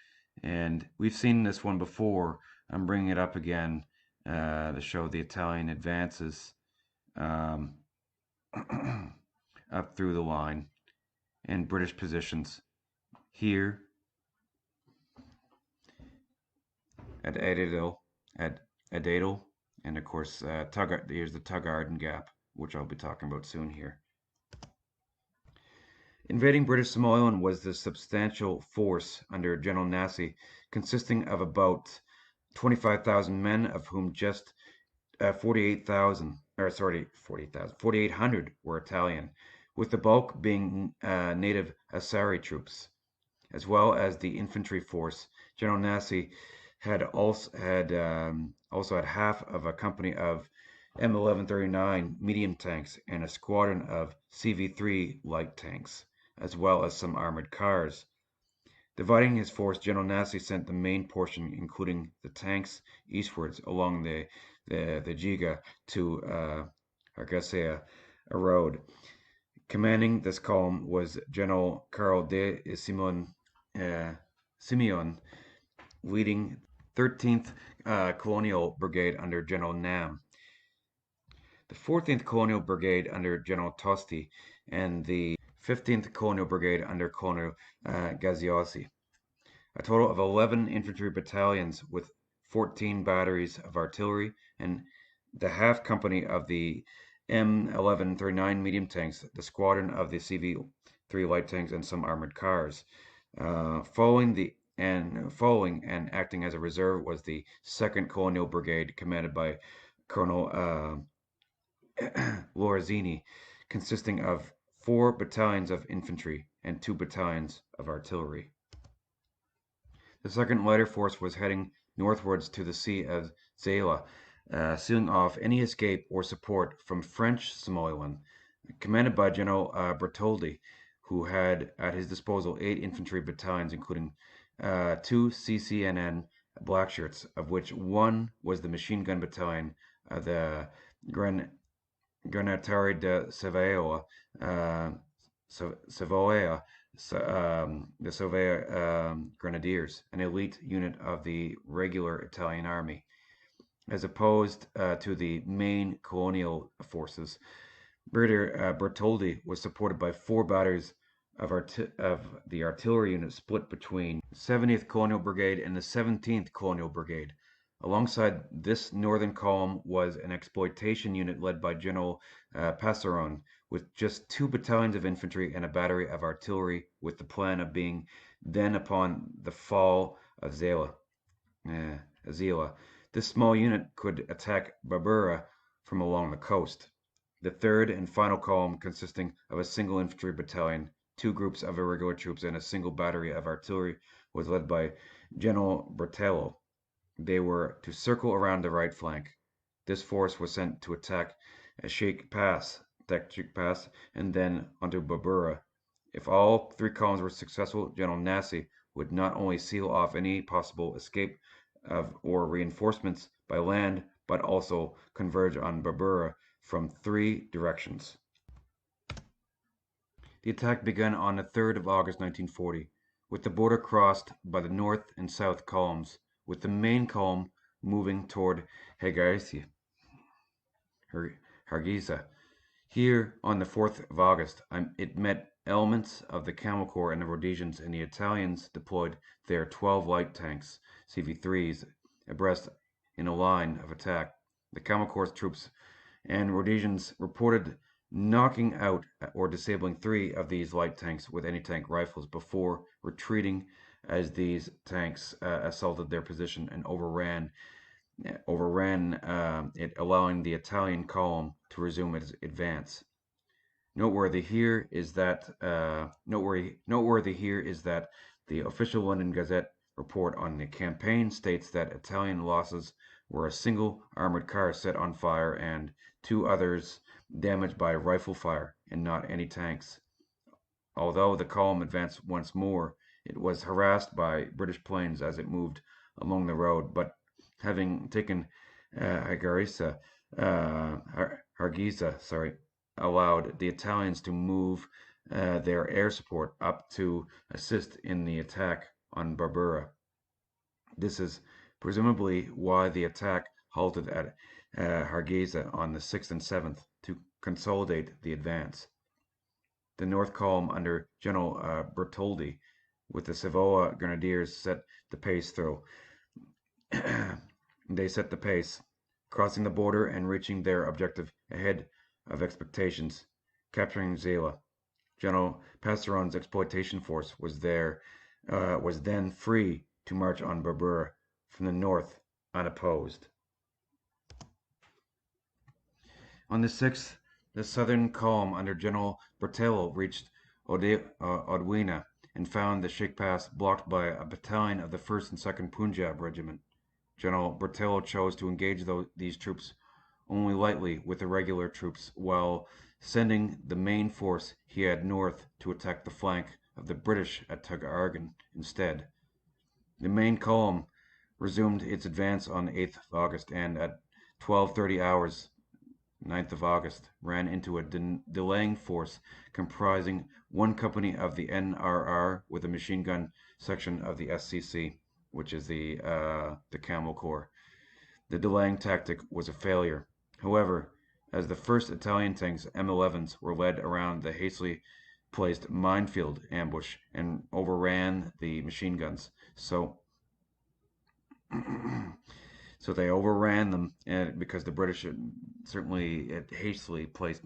Speaker 1: and we've seen this one before. I'm bringing it up again to show the Italian advances um, up through the line, and British positions here at Adadel, and of course here's the Tug-Arden Gap, which I'll be talking about soon here. Invading British Somaliland was the substantial force under General Nassi, consisting of about 25,000 men, of whom just 4,800 were Italian, with the bulk being native Asari troops, as well as the infantry force. General Nassi had also had half of a company of M1139 medium tanks and a squadron of CV3 light tanks, as well as some armored cars. Dividing his force, General Nassi sent the main portion, including the tanks, eastwards along the Jiga to Argasea, a road. Commanding this column was General Carl de Simeon, leading 13th Colonial Brigade under General Nam, the 14th Colonial Brigade under General Tosti, and the 15th Colonial Brigade under Colonel Gaziosi. A total of 11 infantry battalions with 14 batteries of artillery and the half company of the M1139 medium tanks, the squadron of the CV3 light tanks, and some armored cars. Following and acting as a reserve was the 2nd Colonial Brigade, commanded by Colonel Lorazini, consisting of 4 battalions of infantry, and 2 battalions of artillery. The second lighter force was heading northwards to the Sea of Zayla, sealing off any escape or support from French Somaliland, commanded by General Bertoldi, who had at his disposal 8 infantry battalions, including 2 CCNN Blackshirts, of which one was the machine gun battalion of the Granatari de Savoia, Savoia, the Savoia Grenadiers, an elite unit of the regular Italian army, as opposed to the main colonial forces. Brigadier Bertoldi was supported by 4 batteries of the artillery unit split between 70th Colonial Brigade and the 17th Colonial Brigade. Alongside this northern column was an exploitation unit led by General Passeron, with just 2 battalions of infantry and a battery of artillery, with the plan of being then upon the fall of Zela. This small unit could attack Barbera from along the coast. The third and final column, consisting of a single infantry battalion, 2 groups of irregular troops, and a single battery of artillery, was led by General Bertello. They were to circle around the right flank. This force was sent to attack Sheikh Pass, and then onto Babura. If all 3 columns were successful, General Nassi would not only seal off any possible escape or reinforcements by land, but also converge on Babura from 3 directions. The attack began on the 3rd of August 1940, with the border crossed by the north and south columns, with the main column moving toward Hargeisa. Here, on the 4th of August, it met elements of the Camel Corps and the Rhodesians, and the Italians deployed their 12 light tanks, CV3s, abreast in a line of attack. The Camel Corps troops and Rhodesians reported knocking out or disabling 3 of these light tanks with anti-tank rifles before retreating as these tanks assaulted their position and overran it, allowing the Italian column to resume its advance. Noteworthy here is that the official London Gazette report on the campaign states that Italian losses were a single armored car set on fire and 2 others damaged by rifle fire, and not any tanks. Although the column advanced once more, it was harassed by British planes as it moved along the road, but having taken Hargeisa, allowed the Italians to move their air support up to assist in the attack on Barbera. This is presumably why the attack halted at Hargeisa on the 6th and 7th to consolidate the advance. The north column under General Bertoldi with the Savoia Grenadiers set the pace through. They set the pace, crossing the border and reaching their objective ahead of expectations, capturing Zela. General Passeron's exploitation force was then free to march on Barbera from the north unopposed. On the 6th, the southern column under General Bertello reached Odwina and found the Sheikh Pass blocked by a battalion of the 1st and 2nd Punjab Regiment. General Bertello chose to engage these troops only lightly with irregular troops, while sending the main force he had north to attack the flank of the British at Tugargan instead. The main column resumed its advance on the 8th of August, and at 12:30 hours, 9th of August, ran into a delaying force comprising 1 company of the NRR with a machine gun section of the SCC, which is the Camel Corps. The delaying tactic was a failure. However, as the first Italian tanks, M11s, were led around the hastily placed minefield ambush and overran the machine guns, so they overran them, and because the British certainly hastily placed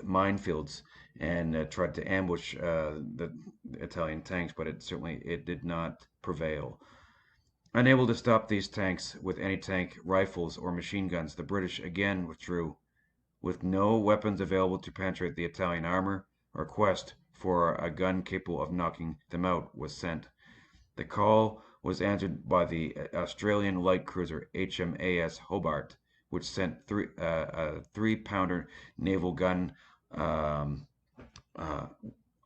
Speaker 1: minefields and tried to ambush the Italian tanks, but it did not prevail. Unable to stop these tanks with anti-tank rifles or machine guns, the British again withdrew. with no weapons available to penetrate the Italian armor. A request for a gun capable of knocking them out was sent. The call was answered by the Australian light cruiser HMAS Hobart, which sent a 3-pounder naval gun um, uh,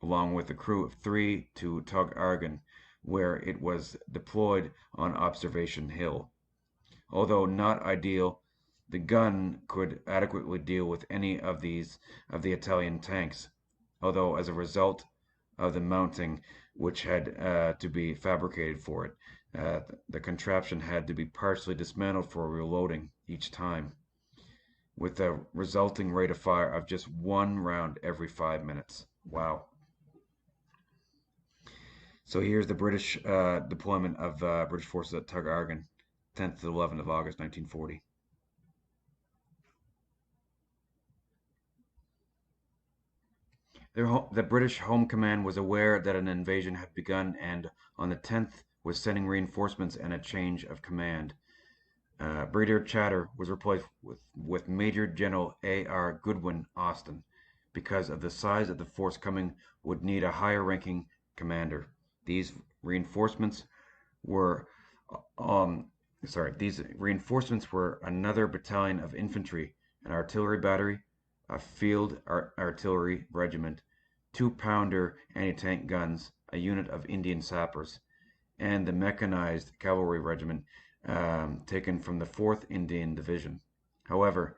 Speaker 1: along with a crew of 3 to Tug Argon, where it was deployed on Observation Hill. Although not ideal, the gun could adequately deal with any of the Italian tanks, although as a result of the mounting which had to be fabricated for it, the contraption had to be partially dismantled for reloading each time, with a resulting rate of fire of just 1 round every 5 minutes. Wow. So here's the British deployment of British forces at Tug Argon, 10th to 11th of August 1940. The British Home Command was aware that an invasion had begun and on the 10th was sending reinforcements and a change of command. Brigadier Chatter was replaced with Major General A.R. Goodwin Austin because of the size of the force coming would need a higher ranking commander. These reinforcements were another battalion of infantry, an artillery battery, a field artillery regiment, 2-pounder anti-tank guns, a unit of Indian sappers, and the mechanized cavalry regiment taken from the 4th Indian Division. However,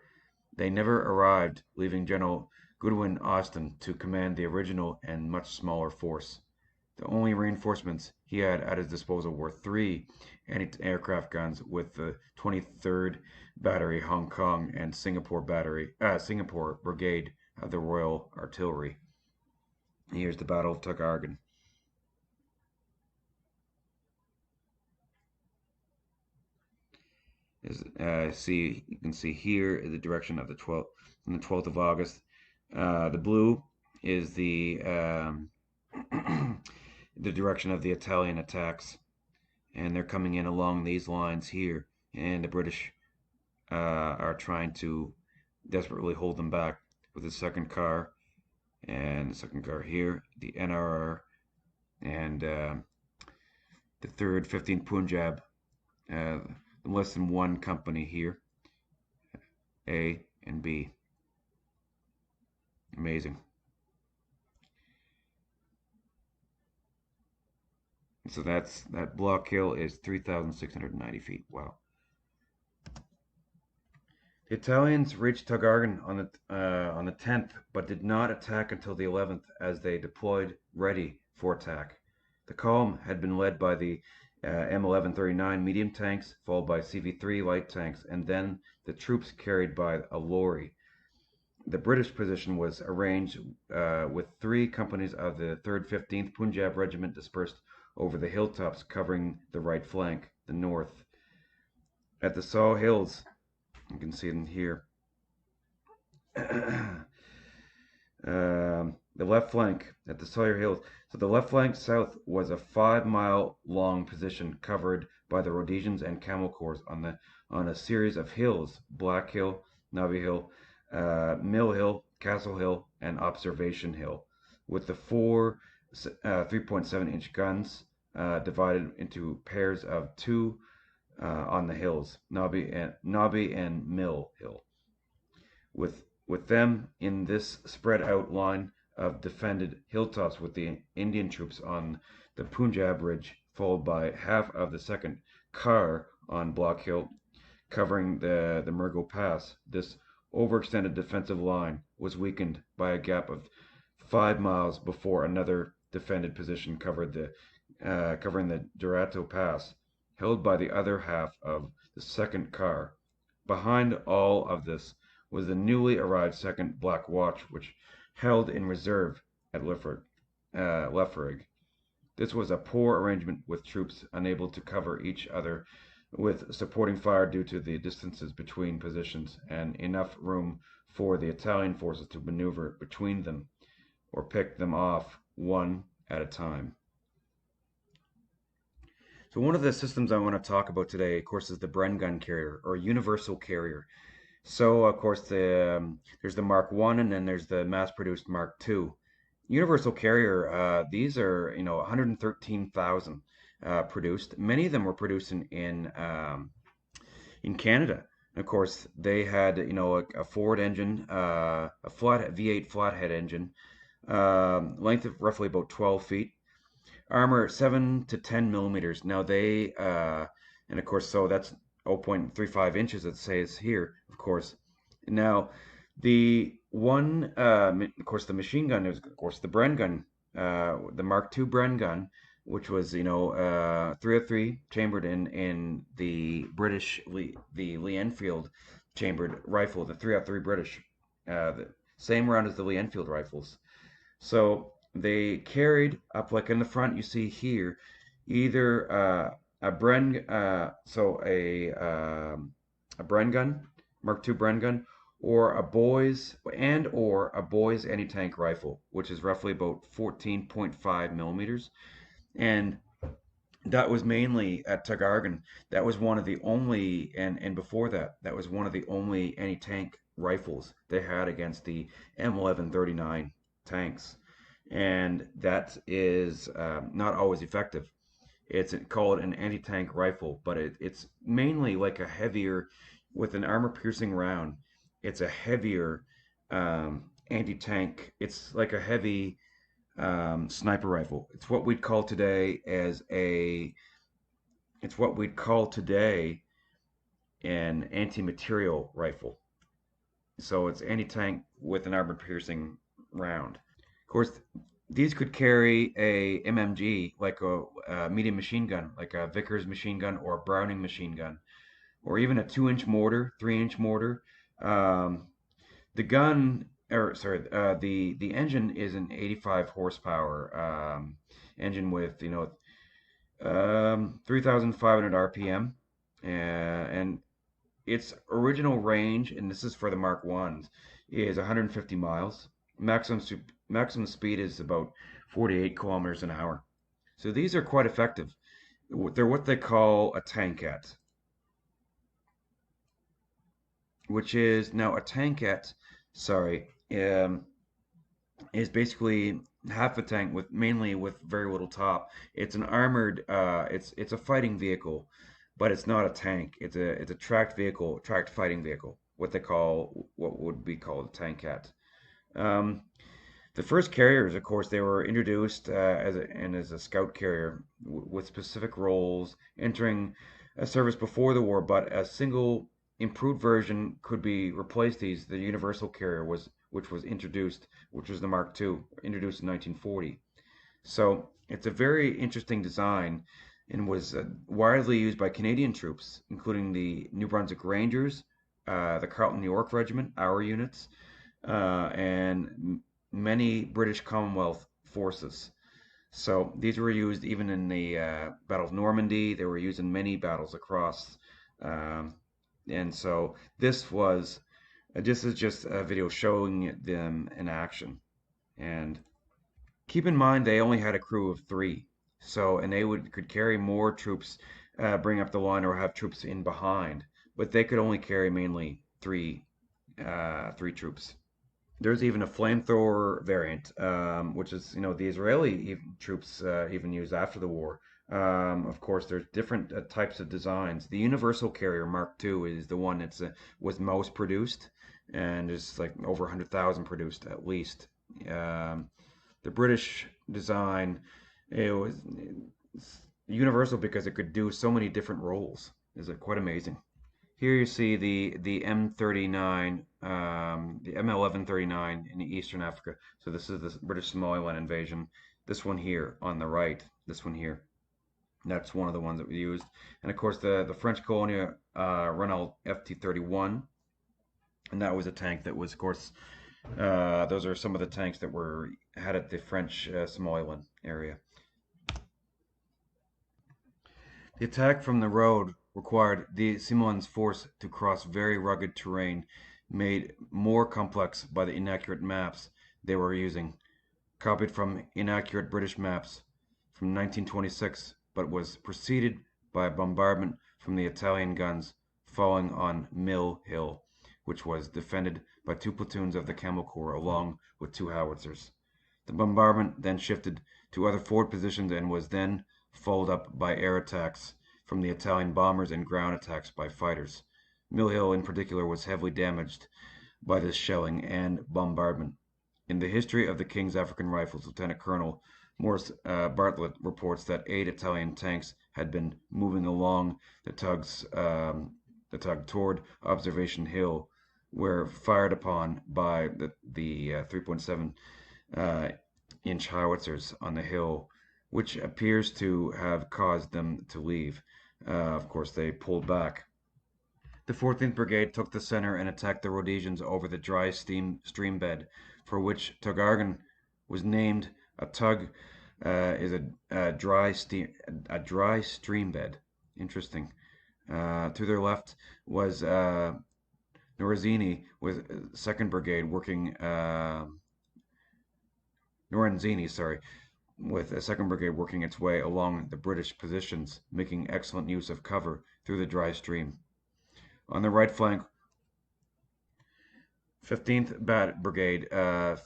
Speaker 1: they never arrived, leaving General Goodwin Austin to command the original and much smaller force. The only reinforcements he had at his disposal were 3 anti-aircraft guns with the 23rd Battery Hong Kong and Singapore Brigade of the Royal Artillery. Here's the Battle of Tug Argon. You can see here is the direction of the 12th of August. The blue is the the direction of the Italian attacks, and they're coming in along these lines here, and the British are trying to desperately hold them back with the second car, and the second car here, the NRR, and the 3rd 15th Punjab, less than 1 company here, A and B. Amazing. So that block hill is 3,690 feet. Wow. The Italians reached Tug Argon on the 10th, but did not attack until the 11th as they deployed ready for attack. The column had been led by the M1139 medium tanks, followed by CV3 light tanks, and then the troops carried by a lorry. The British position was arranged with 3 companies of the 3rd 15th Punjab Regiment dispersed over the hilltops covering the right flank, the north. At the Saw Hills, you can see them here. The left flank at the Sawyer Hills. So the left flank south was a 5-mile long position covered by the Rhodesians and Camel Corps on a series of hills: Black Hill, Navy Hill, Mill Hill, Castle Hill, and Observation Hill, with the 4 3.7-inch guns divided into pairs of 2 on the hills, Nobby and Mill Hill. With them in this spread out line of defended hilltops with the Indian troops on the Punjab Ridge, followed by half of the second car on Block Hill, covering the Murgo Pass. This overextended defensive line was weakened by a gap of 5 miles before another defended position covering the Durato Pass, held by the other half of the second car. Behind all of this was the newly arrived second Black Watch, which held in reserve at Lefferig. This was a poor arrangement, with troops unable to cover each other with supporting fire due to the distances between positions, and enough room for the Italian forces to maneuver between them or pick them off one at a time. So one of the systems I want to talk about today, of course, is the Bren Gun Carrier, or Universal Carrier. So of course there's the Mark One, and then there's the mass-produced Mark Two. Universal Carrier, these are 113,000 produced. Many of them were produced in Canada. And of course, they had a Ford engine, a flat V8 flathead engine, length of roughly about 12 feet, armor 7 to 10 millimeters. Now and of course, so that's 0.35 inches, it says here, of course. Now, the one, of course, the machine gun is, of course, the Bren gun, the Mark II Bren gun, which was, 303 chambered in the the Lee Enfield chambered rifle, the 303 British, the same round as the Lee Enfield rifles. So they carried up, like in the front, you see here, either a Bren, a Bren gun, Mark II Bren gun, or a boys anti-tank rifle, which is roughly about 14.5 millimeters, and that was mainly at Tagargan. That was one of the only, and before that, that was one of the only anti-tank rifles they had against the M1139 tanks, and that is not always effective. It's called an anti-tank rifle, but it's mainly like a heavier, with an armor-piercing round. It's a heavier anti-tank. It's like a heavy sniper rifle. It's what we'd call today an anti-material rifle. So it's anti-tank with an armor-piercing round. Of course, these could carry a MMG, like a medium machine gun, like a Vickers machine gun or a Browning machine gun, or even a 2-inch mortar, 3-inch mortar. Um, the gun, or sorry, the engine is an 85 horsepower engine with 3,500 RPM, and its original range, and this is for the Mark Ones, is 150 miles. Maximum speed is about 48 kilometers an hour. So these are quite effective. They're what they call a tankette, which is now a tankette. Sorry, is basically half a tank with mainly with very little top. It's an armored. It's a fighting vehicle, but it's not a tank. It's a tracked vehicle, tracked fighting vehicle. What would be called a tankette. Um, the first carriers, of course, they were introduced as a scout carrier with specific roles, entering a service before the war. But a single improved version could be replaced these. The universal carrier which was introduced, which was the Mark II, introduced in 1940. So it's a very interesting design and was widely used by Canadian troops, including the New Brunswick Rangers, the Carleton York Regiment, our units, and many British Commonwealth forces. So these were used even in the Battle of Normandy. They were used in many battles across. Um, and so this is just a video showing them in action. And keep in mind they only had a crew of three. So and they could carry more troops, bring up the line, or have troops in behind. But they could only carry mainly three troops. There's even a flamethrower variant, which is, the Israeli troops even used after the war. Of course, there's different types of designs. The Universal Carrier Mark II is the one that's was most produced, and there's like over 100,000 produced at least. The British design, it was universal because it could do so many different roles. Is it quite amazing? Here you see the M39, the M1139 in Eastern Africa. So this is the British Somaliland invasion. This one here on the right, this one here. That's one of the ones that we used. And of course the French Colonial Renault FT31, and that was a tank that was, of course, those are some of the tanks that were had at the French Somaliland area. The attack from the road required the Simon's force to cross very rugged terrain, made more complex by the inaccurate maps they were using, copied from inaccurate British maps from 1926, but was preceded by a bombardment from the Italian guns falling on Mill Hill. which was defended by 2 platoons of the Camel Corps along with 2 howitzers. The bombardment then shifted to other forward positions and was then followed up by air attacks from the Italian bombers and ground attacks by fighters. Mill Hill in particular was heavily damaged by this shelling and bombardment. In the history of the King's African Rifles, Lieutenant Colonel Morris Bartlett reports that 8 Italian tanks had been moving along the tug toward Observation Hill, were fired upon by the 3.7 inch howitzers on the hill, which appears to have caused them to leave. Of course, they pulled back. The 14th Brigade took the center and attacked the Rhodesians over the dry stream bed, for which Tug was named. A tug is a dry stream bed. Interesting. To their left was Lorenzini with 2nd Brigade working. Lorenzini, with a 2nd Brigade working its way along the British positions, making excellent use of cover through the dry stream. On the right flank, 15th Brigade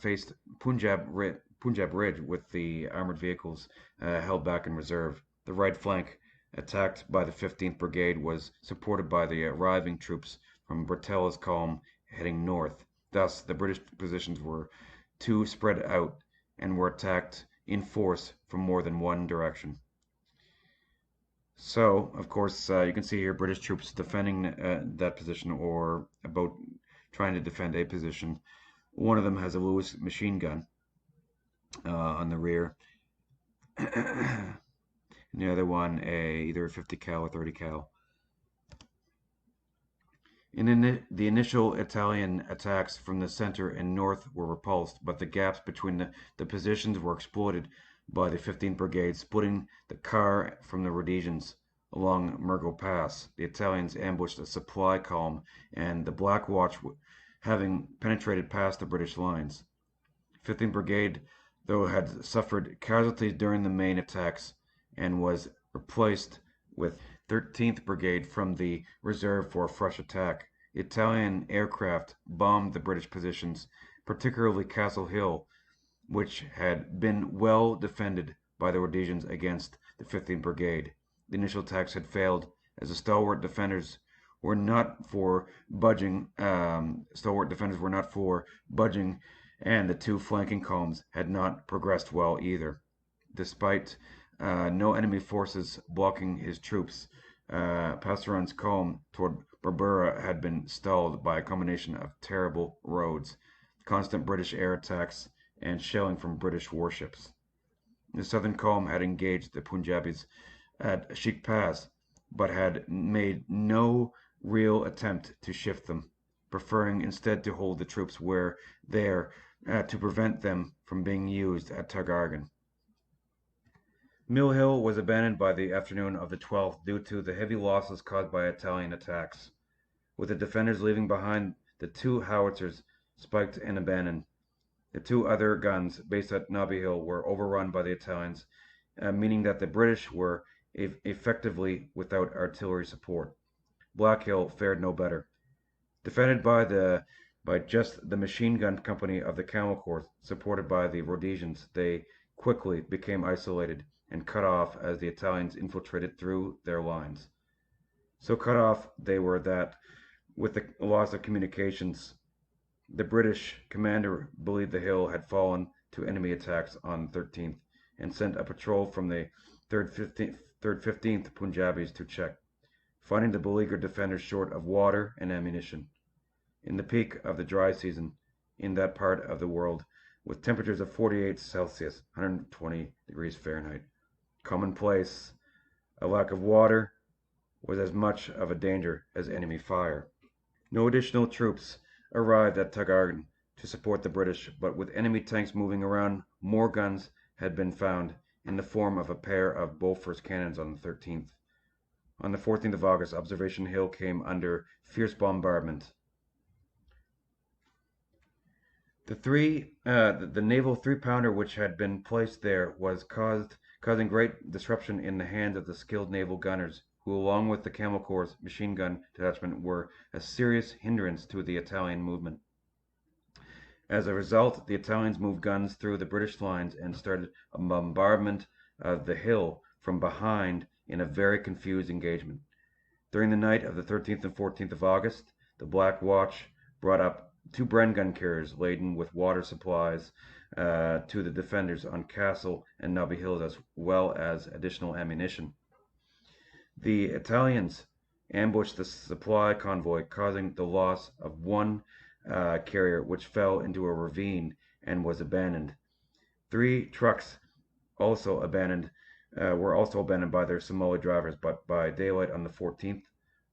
Speaker 1: faced Punjab Ridge with the armored vehicles held back in reserve. The right flank, attacked by the 15th Brigade, was supported by the arriving troops from Bertella's column heading north. Thus, the British positions were too spread out and were attacked in force from more than one direction. So, of course, you can see here British troops defending that position, or about trying to defend a position. One of them has a Lewis machine gun on the rear, and the other one either a 50 cal or 30 cal. In the initial Italian attacks from the center and north were repulsed, but the gaps between the positions were exploited by the 15th Brigade, splitting the car from the Rhodesians along Murgo Pass. The Italians ambushed a supply column, and the Black Watch, having penetrated past the British lines. 15th Brigade, though, had suffered casualties during the main attacks and was replaced with 13th Brigade from the reserve for a fresh attack. Italian aircraft bombed the British positions, particularly Castle Hill, which had been well defended by the Rhodesians against the 15th Brigade. The initial attacks had failed, as the stalwart defenders were not for budging. And the 2 flanking columns had not progressed well either. Despite no enemy forces blocking his troops, Passeron's column toward Berbera had been stalled by a combination of terrible roads, constant British air attacks, and shelling from British warships. The southern column had engaged the Punjabis at Sheikh Pass, but had made no real attempt to shift them, preferring instead to hold the troops where there to prevent them from being used at Tug. Mill Hill was abandoned by the afternoon of the 12th due to the heavy losses caused by Italian attacks, with the defenders leaving behind the 2 howitzers spiked and abandoned. The 2 other guns based at Nobby Hill were overrun by the Italians, meaning that the British were effectively without artillery support. Black Hill fared no better. Defended by just the machine gun company of the Camel Corps, supported by the Rhodesians, they quickly became isolated and cut off as the Italians infiltrated through their lines. So cut off they were that, with the loss of communications, the British commander believed the hill had fallen to enemy attacks on the 13th and sent a patrol from the 3rd 15th Punjabis to check, finding the beleaguered defenders short of water and ammunition. In the peak of the dry season in that part of the world, with temperatures of 48 Celsius, 120 degrees Fahrenheit, commonplace, a lack of water was as much of a danger as enemy fire. No additional troops arrived at Tug to support the British, but with enemy tanks moving around, more guns had been found in the form of a pair of Bofors cannons on the 13th. On the 14th of August, Observation Hill came under fierce bombardment. The naval 3-pounder which had been placed there was causing great disruption in the hands of the skilled naval gunners who along with the Camel Corps machine gun detachment were a serious hindrance to the Italian movement. As a result, the Italians moved guns through the British lines and started a bombardment of the hill from behind in a very confused engagement. During the night of the 13th and 14th of August, the Black Watch brought up two Bren Gun Carriers laden with water supplies to the defenders on Castle and Nobby Hills, as well as additional ammunition. The Italians ambushed the supply convoy, causing the loss of one carrier, which fell into a ravine and was abandoned. Three trucks also abandoned were also abandoned by their Somali drivers, but by daylight on the 14th,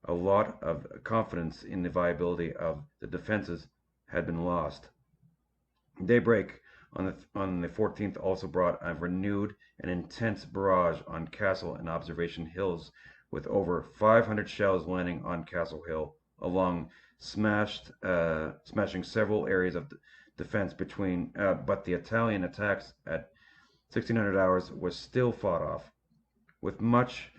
Speaker 1: a lot of confidence in the viability of the defenses had been lost. Daybreak on the 14th also brought a renewed and intense barrage on Castle and Observation Hills, with over 500 shells landing on Castle Hill, smashing several areas of defense but the Italian attacks at 1600 hours was still fought off, with much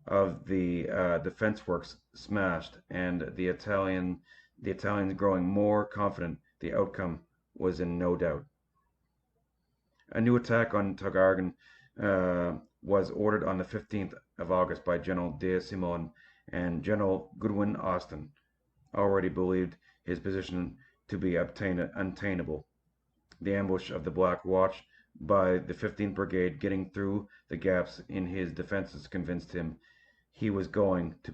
Speaker 1: of the defense works smashed, and the Italians growing more confident the outcome was in no doubt. A new attack on Tagargan was ordered on the 15th of August by General de Simon, and General Goodwin Austen already believed his position to be untenable. The ambush of the Black Watch by the 15th Brigade getting through the gaps in his defenses convinced him he was going to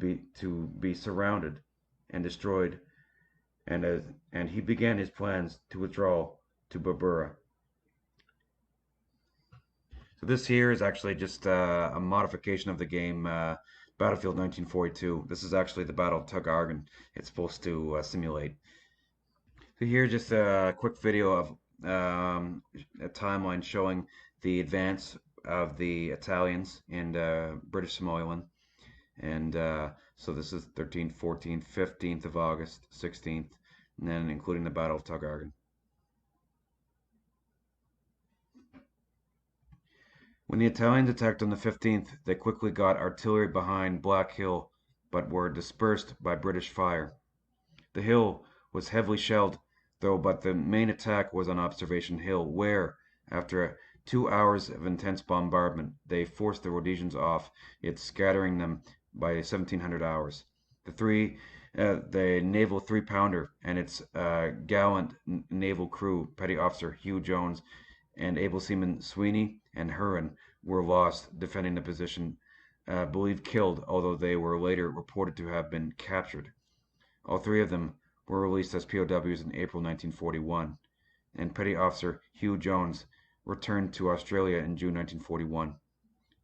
Speaker 1: be surrounded and destroyed, and he began his plans to withdraw to Berbera. So this here is actually just a modification of the game Battlefield 1942. This is actually the Battle of Tagargan it's supposed to simulate. So here just a quick video of a timeline showing the advance of the Italians in British Somaliland. And so this is 13th, 14th, 15th of August, 16th, and then including the Battle of Tagargan. When the Italians attacked on the 15th, they quickly got artillery behind Black Hill, but were dispersed by British fire. The hill was heavily shelled, though, but the main attack was on Observation Hill, where, after 2 hours of intense bombardment, they forced the Rhodesians off it, scattering them by 1700 hours. The naval 3-pounder and its gallant naval crew, Petty Officer Hugh Jones and able seamen Sweeney and Huron, were lost defending the position, believed killed, although they were later reported to have been captured. All three of them were released as POWs in April 1941, and Petty Officer Hugh Jones returned to Australia in June 1941.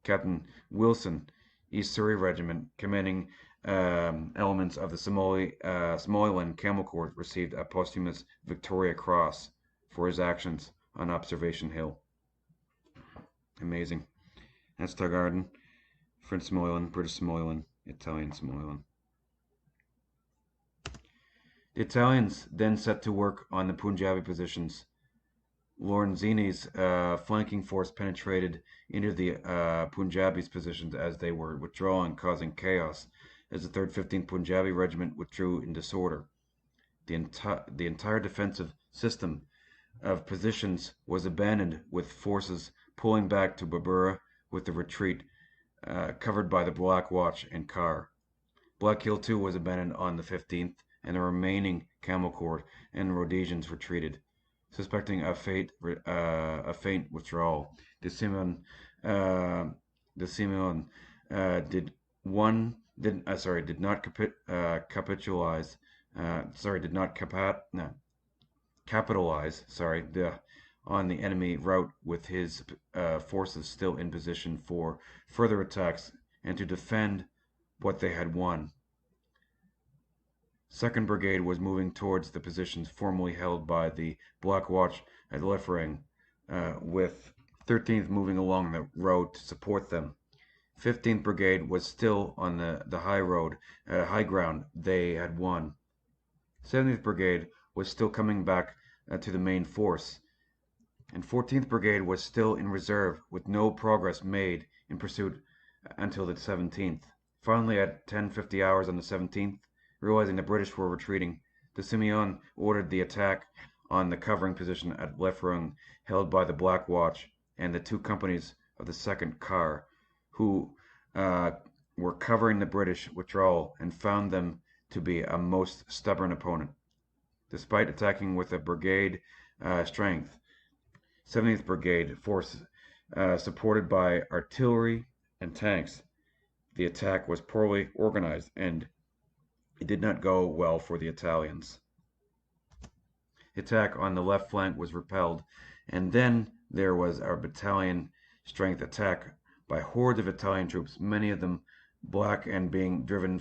Speaker 1: Captain Wilson, East Surrey Regiment, commanding elements of the Somaliland Camel Corps, received a posthumous Victoria Cross for his actions on Observation Hill. Amazing. That's Tagargan, French Somaliland, British Somaliland, Italian Somaliland. The Italians then set to work on the Punjabi positions. Lorenzini's flanking force penetrated into the Punjabis' positions as they were withdrawing, causing chaos as the 3rd 15th Punjabi Regiment withdrew in disorder. The entire defensive system of positions was abandoned, with forces pulling back to Berbera, with the retreat covered by the Black Watch and Carr. Black Hill too was abandoned on the 15th, and the remaining Camel Corps and Rhodesians retreated, suspecting a faint withdrawal. De Simon did not capitalize on the enemy route, with his forces still in position for further attacks and to defend what they had won. 2nd Brigade was moving towards the positions formerly held by the Black Watch at Liefering, with 13th moving along the road to support them. 15th Brigade was still on the high ground they had won. 70th Brigade was still coming back to the main force, and 14th Brigade was still in reserve, with no progress made in pursuit until the 17th. Finally, at 10:50 hours on the 17th, realizing the British were retreating, the Simeon ordered the attack on the covering position at Lefrung held by the Black Watch and the two companies of the Second Car, who uh, were covering the British withdrawal and found them to be a most stubborn opponent. Despite attacking with a brigade strength, 70th Brigade force supported by artillery and tanks, the attack was poorly organized and it did not go well for the Italians. The attack on the left flank was repelled, and then there was a battalion strength attack by hordes of Italian troops, many of them black and being driven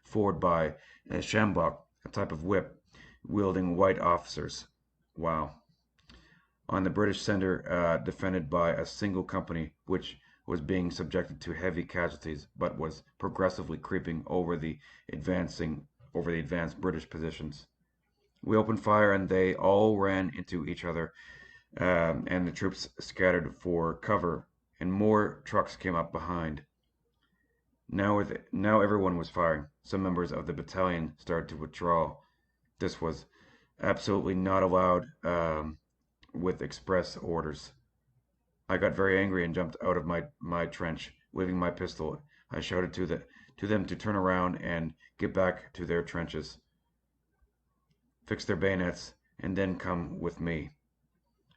Speaker 1: forward by a sjambok, a type of whip, wielding white officers. Wow. On the British center, defended by a single company, which was being subjected to heavy casualties, but was progressively creeping over the advanced British positions. We opened fire, and they all ran into each other, and the troops scattered for cover, and more trucks came up behind. Now everyone was firing. Some members of the battalion started to withdraw. This was absolutely not allowed with express orders. I got very angry and jumped out of my trench, waving my pistol. I shouted to them to turn around and get back to their trenches, fix their bayonets, and then come with me.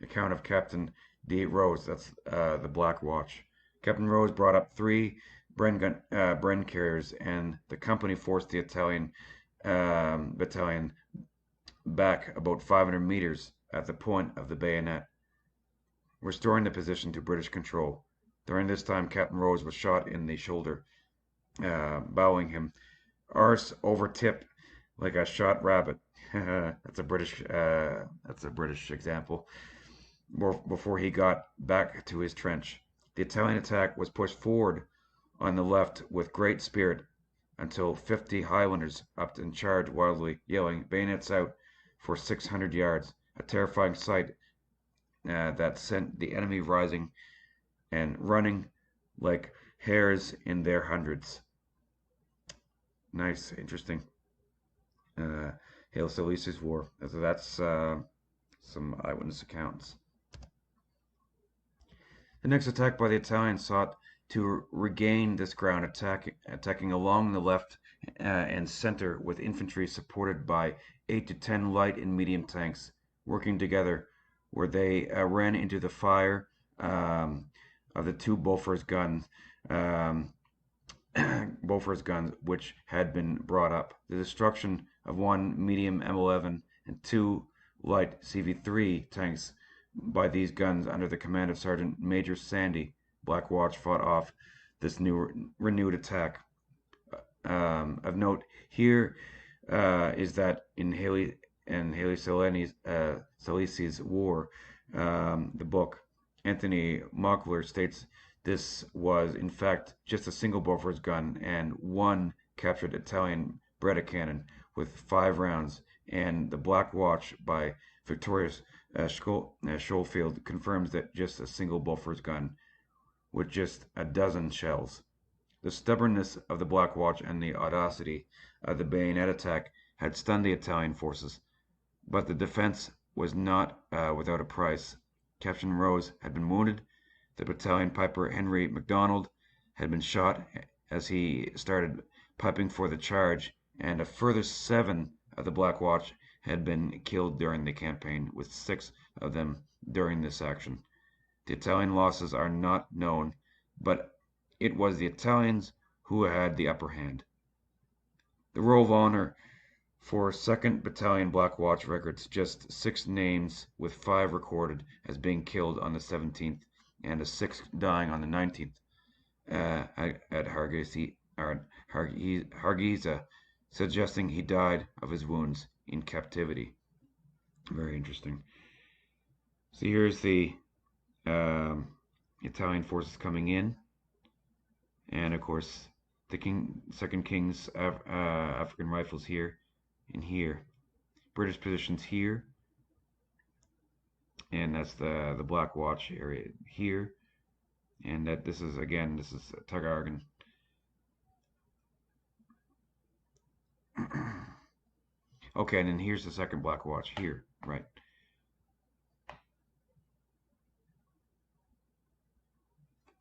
Speaker 1: Account of Captain D. Rose, that's the Black Watch. Captain Rose brought up 3 Bren carriers, and the company forced the Italian battalion back about 500 meters at the point of the bayonet, restoring the position to British control. During this time, Captain Rose was shot in the shoulder, bowing him. Arse over tip like a shot rabbit. That's a British example. Before he got back to his trench, the Italian attack was pushed forward on the left with great spirit until 50 Highlanders upped and charged wildly, yelling, "Bayonets out!" for 600 yards. A terrifying sight that sent the enemy rising and running like hares in their hundreds. Nice, interesting. Hail Silesius War. So that's some eyewitness accounts. The next attack by the Italians sought to regain this ground, attacking along the left and center with infantry supported by 8 to 10 light and medium tanks working together, where they ran into the fire of the 2 Bofors guns, which had been brought up. The destruction of 1 medium M11 and 2 light CV3 tanks by these guns under the command of Sergeant Major Sandy, Black Watch fought off this renewed attack. Of note here is that in Haley Silesi's War, the book, Anthony Mockler states this was in fact just a single Bofors gun and 1 captured Italian Beretta cannon with 5 rounds, and the Black Watch by Victorious Schofield confirms that just a single Bofors gun with just a dozen shells. The stubbornness of the Black Watch and the audacity of the bayonet attack had stunned the Italian forces, but the defense was not without a price. Captain Rose had been wounded. The battalion piper Henry MacDonald had been shot as he started piping for the charge, and a further 7 of the Black Watch had been killed during the campaign, with 6 of them during this action. The Italian losses are not known, but it was the Italians who had the upper hand. The Roll of Honor for 2nd Battalion Black Watch records just 6 names, with 5 recorded as being killed on the 17th and a 6th dying on the 19th at Hargeisa, suggesting he died of his wounds in captivity. Very interesting. So here's the Italian forces coming in, and of course the 2nd King's African Rifles here and here. British positions here, and that's the Black Watch area here, And that this is, again, this is Tagargan. Okay, and then here's the second Black Watch here, right?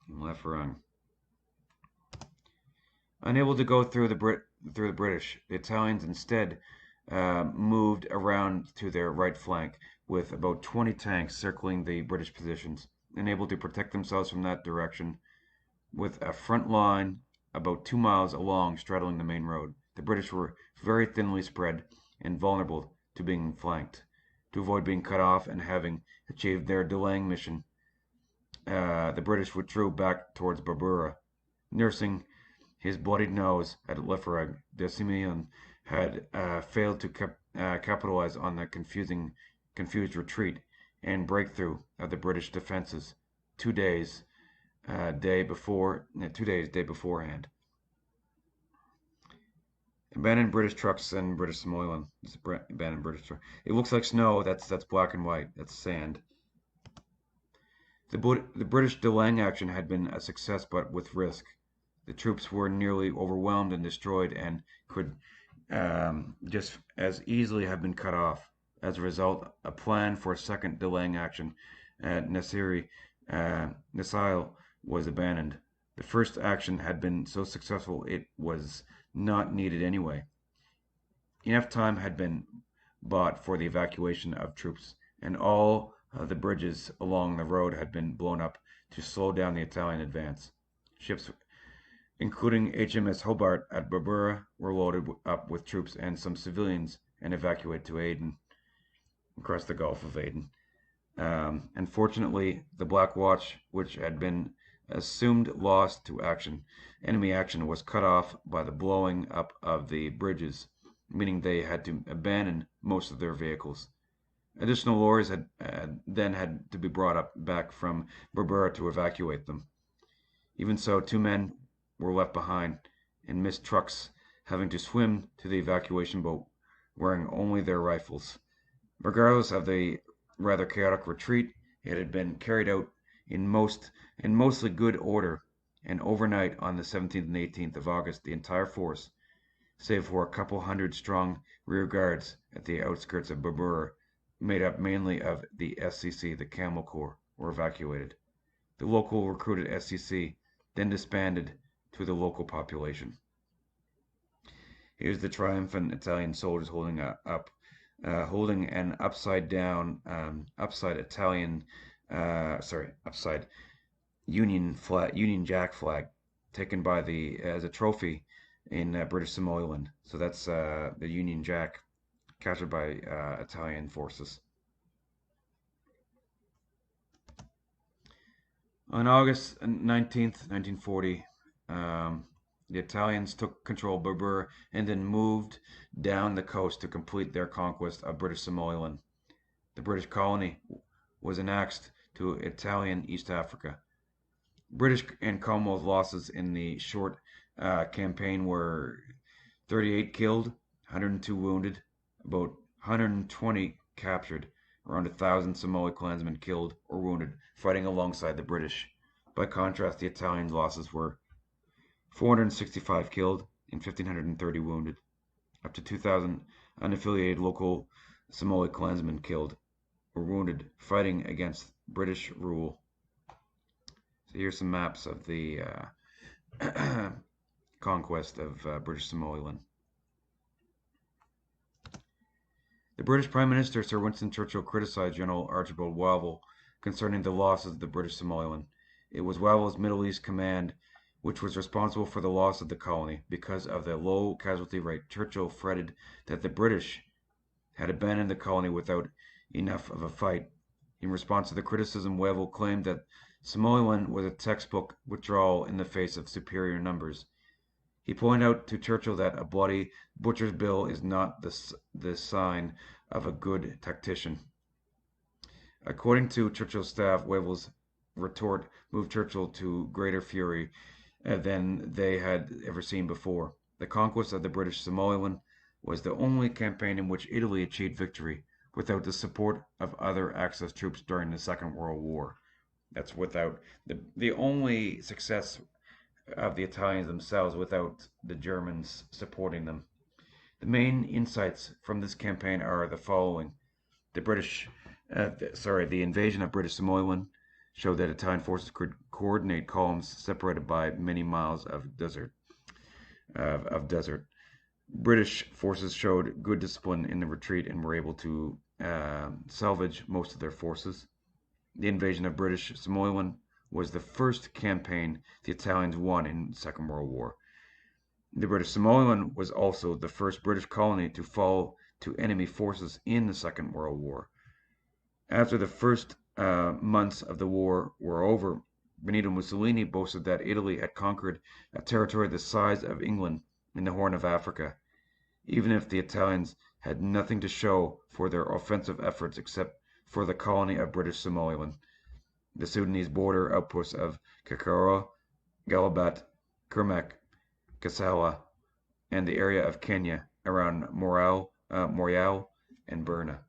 Speaker 1: Left rung. Unable to go through the British, the Italians instead moved around to their right flank with about 20 tanks circling the British positions, unable to protect themselves from that direction, with a front line about 2 miles along straddling the main road. The British were very thinly spread and vulnerable to being flanked. To avoid being cut off and having achieved their delaying mission, the British withdrew back towards Barbura. Nursing his bloodied nose at Lefereg, de Simeon had failed to capitalize on the confused retreat and breakthrough of the British defenses 2 days day beforehand. Abandoned British trucks in British Somaliland. Abandoned British truck. It looks like snow. That's black and white. That's sand. The British delaying action had been a success, but with risk. The troops were nearly overwhelmed and destroyed, and could just as easily have been cut off. As a result, a plan for a second delaying action at Nasiri Nasil was abandoned. The first action had been so successful it was not needed anyway. Enough time had been bought for the evacuation of troops, and all the bridges along the road had been blown up to slow down the Italian advance. Ships, including HMS Hobart at Berbera, were loaded up with troops and some civilians and evacuated to Aden, across the Gulf of Aden. Unfortunately, the Black Watch, which had been assumed lost to enemy action, was cut off by the blowing up of the bridges, meaning they had to abandon most of their vehicles. Additional lorries then had to be brought up back from Berbera to evacuate them. Even so, 2 men were left behind and missed trucks, having to swim to the evacuation boat, wearing only their rifles. Regardless of the rather chaotic retreat, it had been carried out in mostly good order, and overnight on the 17th and 18th of August, the entire force, save for a couple hundred strong rear guards at the outskirts of Berbera, made up mainly of the SCC, the Camel Corps, were evacuated. The local recruited SCC then disbanded to the local population. Here's the triumphant Italian soldiers holding an upside Union Jack flag, taken as a trophy in British Somaliland. So that's the Union Jack, captured by Italian forces. On August 19th, 1940, the Italians took control of Berbera and then moved down the coast to complete their conquest of British Somaliland. The British colony was annexed to Italian East Africa. British and Commonwealth losses in the short campaign were 38 killed, 102 wounded, about 120 captured, around 1,000 Somali clansmen killed or wounded fighting alongside the British. By contrast, the Italian losses were 465 killed and 1,530 wounded, up to 2,000 unaffiliated local Somali clansmen killed or wounded fighting against British rule. So here's some maps of the conquest of British Somaliland. The British Prime Minister Sir Winston Churchill criticized General Archibald Wavell concerning the losses of the British Somaliland. It was Wavell's Middle East Command which was responsible for the loss of the colony. Because of the low casualty rate, Churchill fretted that the British had abandoned the colony without enough of a fight. In response to the criticism, Wavell claimed that Somaliland was a textbook withdrawal in the face of superior numbers. He pointed out to Churchill that a bloody butcher's bill is not the sign of a good tactician. According to Churchill's staff, Wavell's retort moved Churchill to greater fury than they had ever seen before. The conquest of the British Somaliland was the only campaign in which Italy achieved victory without the support of other Axis troops during the Second World War. That's without the only success of the Italians themselves without the Germans supporting them. The main insights from this campaign are the following: the invasion of British Somaliland showed that Italian forces could coordinate columns separated by many miles of desert. British forces showed good discipline in the retreat and were able to salvage most of their forces. The invasion of British Somaliland was the first campaign the Italians won in the Second World War. The British Somaliland was also the first British colony to fall to enemy forces in the Second World War. After the first months of the war were over, Benito Mussolini boasted that Italy had conquered a territory the size of England in the Horn of Africa, even if the Italians had nothing to show for their offensive efforts except for the colony of British Somaliland, the Sudanese border outposts of Kakara, Galabat, Kermak, Kassala, and the area of Kenya around Moyale and Buna.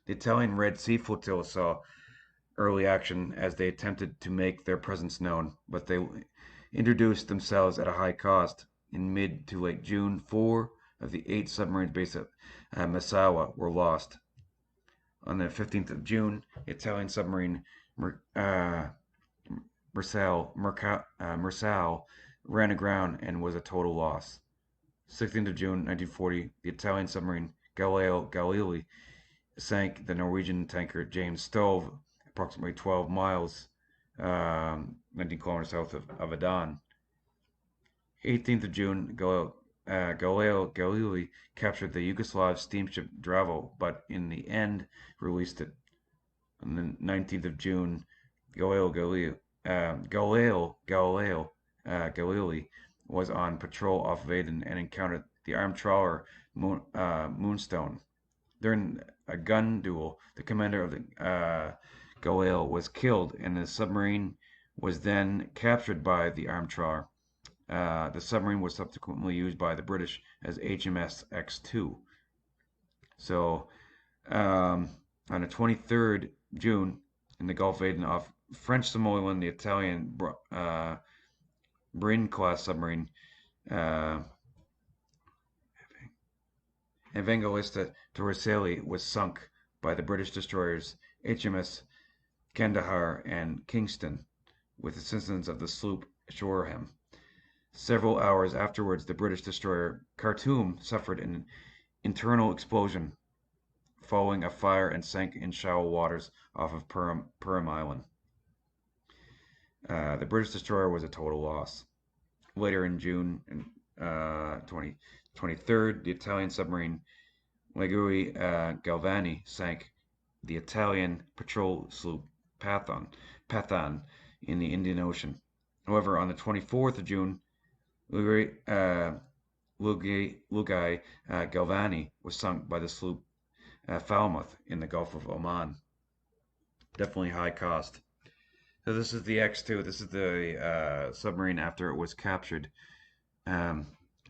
Speaker 1: The Italian Red Sea Flotilla saw early action as they attempted to make their presence known, but they introduced themselves at a high cost. In mid to late June, 4 of the 8 submarines based at Massawa were lost. On the 15th of June, the Italian submarine Mersal ran aground and was a total loss. 16th of June 1940, the Italian submarine Galileo Galilei sank the Norwegian tanker James Stove, approximately 12 miles, 19 kilometers south of Aden. 18th of June, Galileo Galilei captured the Yugoslav steamship Dravo, but in the end released it. On the 19th of June, Galilei was on patrol off Invading and encountered the armed trawler Moonstone. During a gun duel, the commander of the Galileo was killed, and the submarine was then captured by the armed trawler. The submarine was subsequently used by the British as HMS X2. So, on the 23rd June, in the Gulf of Aden off French Somaliland, the Italian Bren-class submarine Evangelista Torricelli was sunk by the British destroyers HMS Kandahar and Kingston, with assistance of the sloop Shoreham. Several hours afterwards, the British destroyer Khartoum suffered an internal explosion following a fire and sank in shallow waters off of Purim Island. The British destroyer was a total loss. Later in June 23rd, the Italian submarine Legui Galvani sank the Italian patrol sloop Pathan in the Indian Ocean. However, on the 24th of June, Lugai Galvani was sunk by the sloop Falmouth in the Gulf of Oman. Definitely high cost. So this is the X2. This is the submarine after it was captured.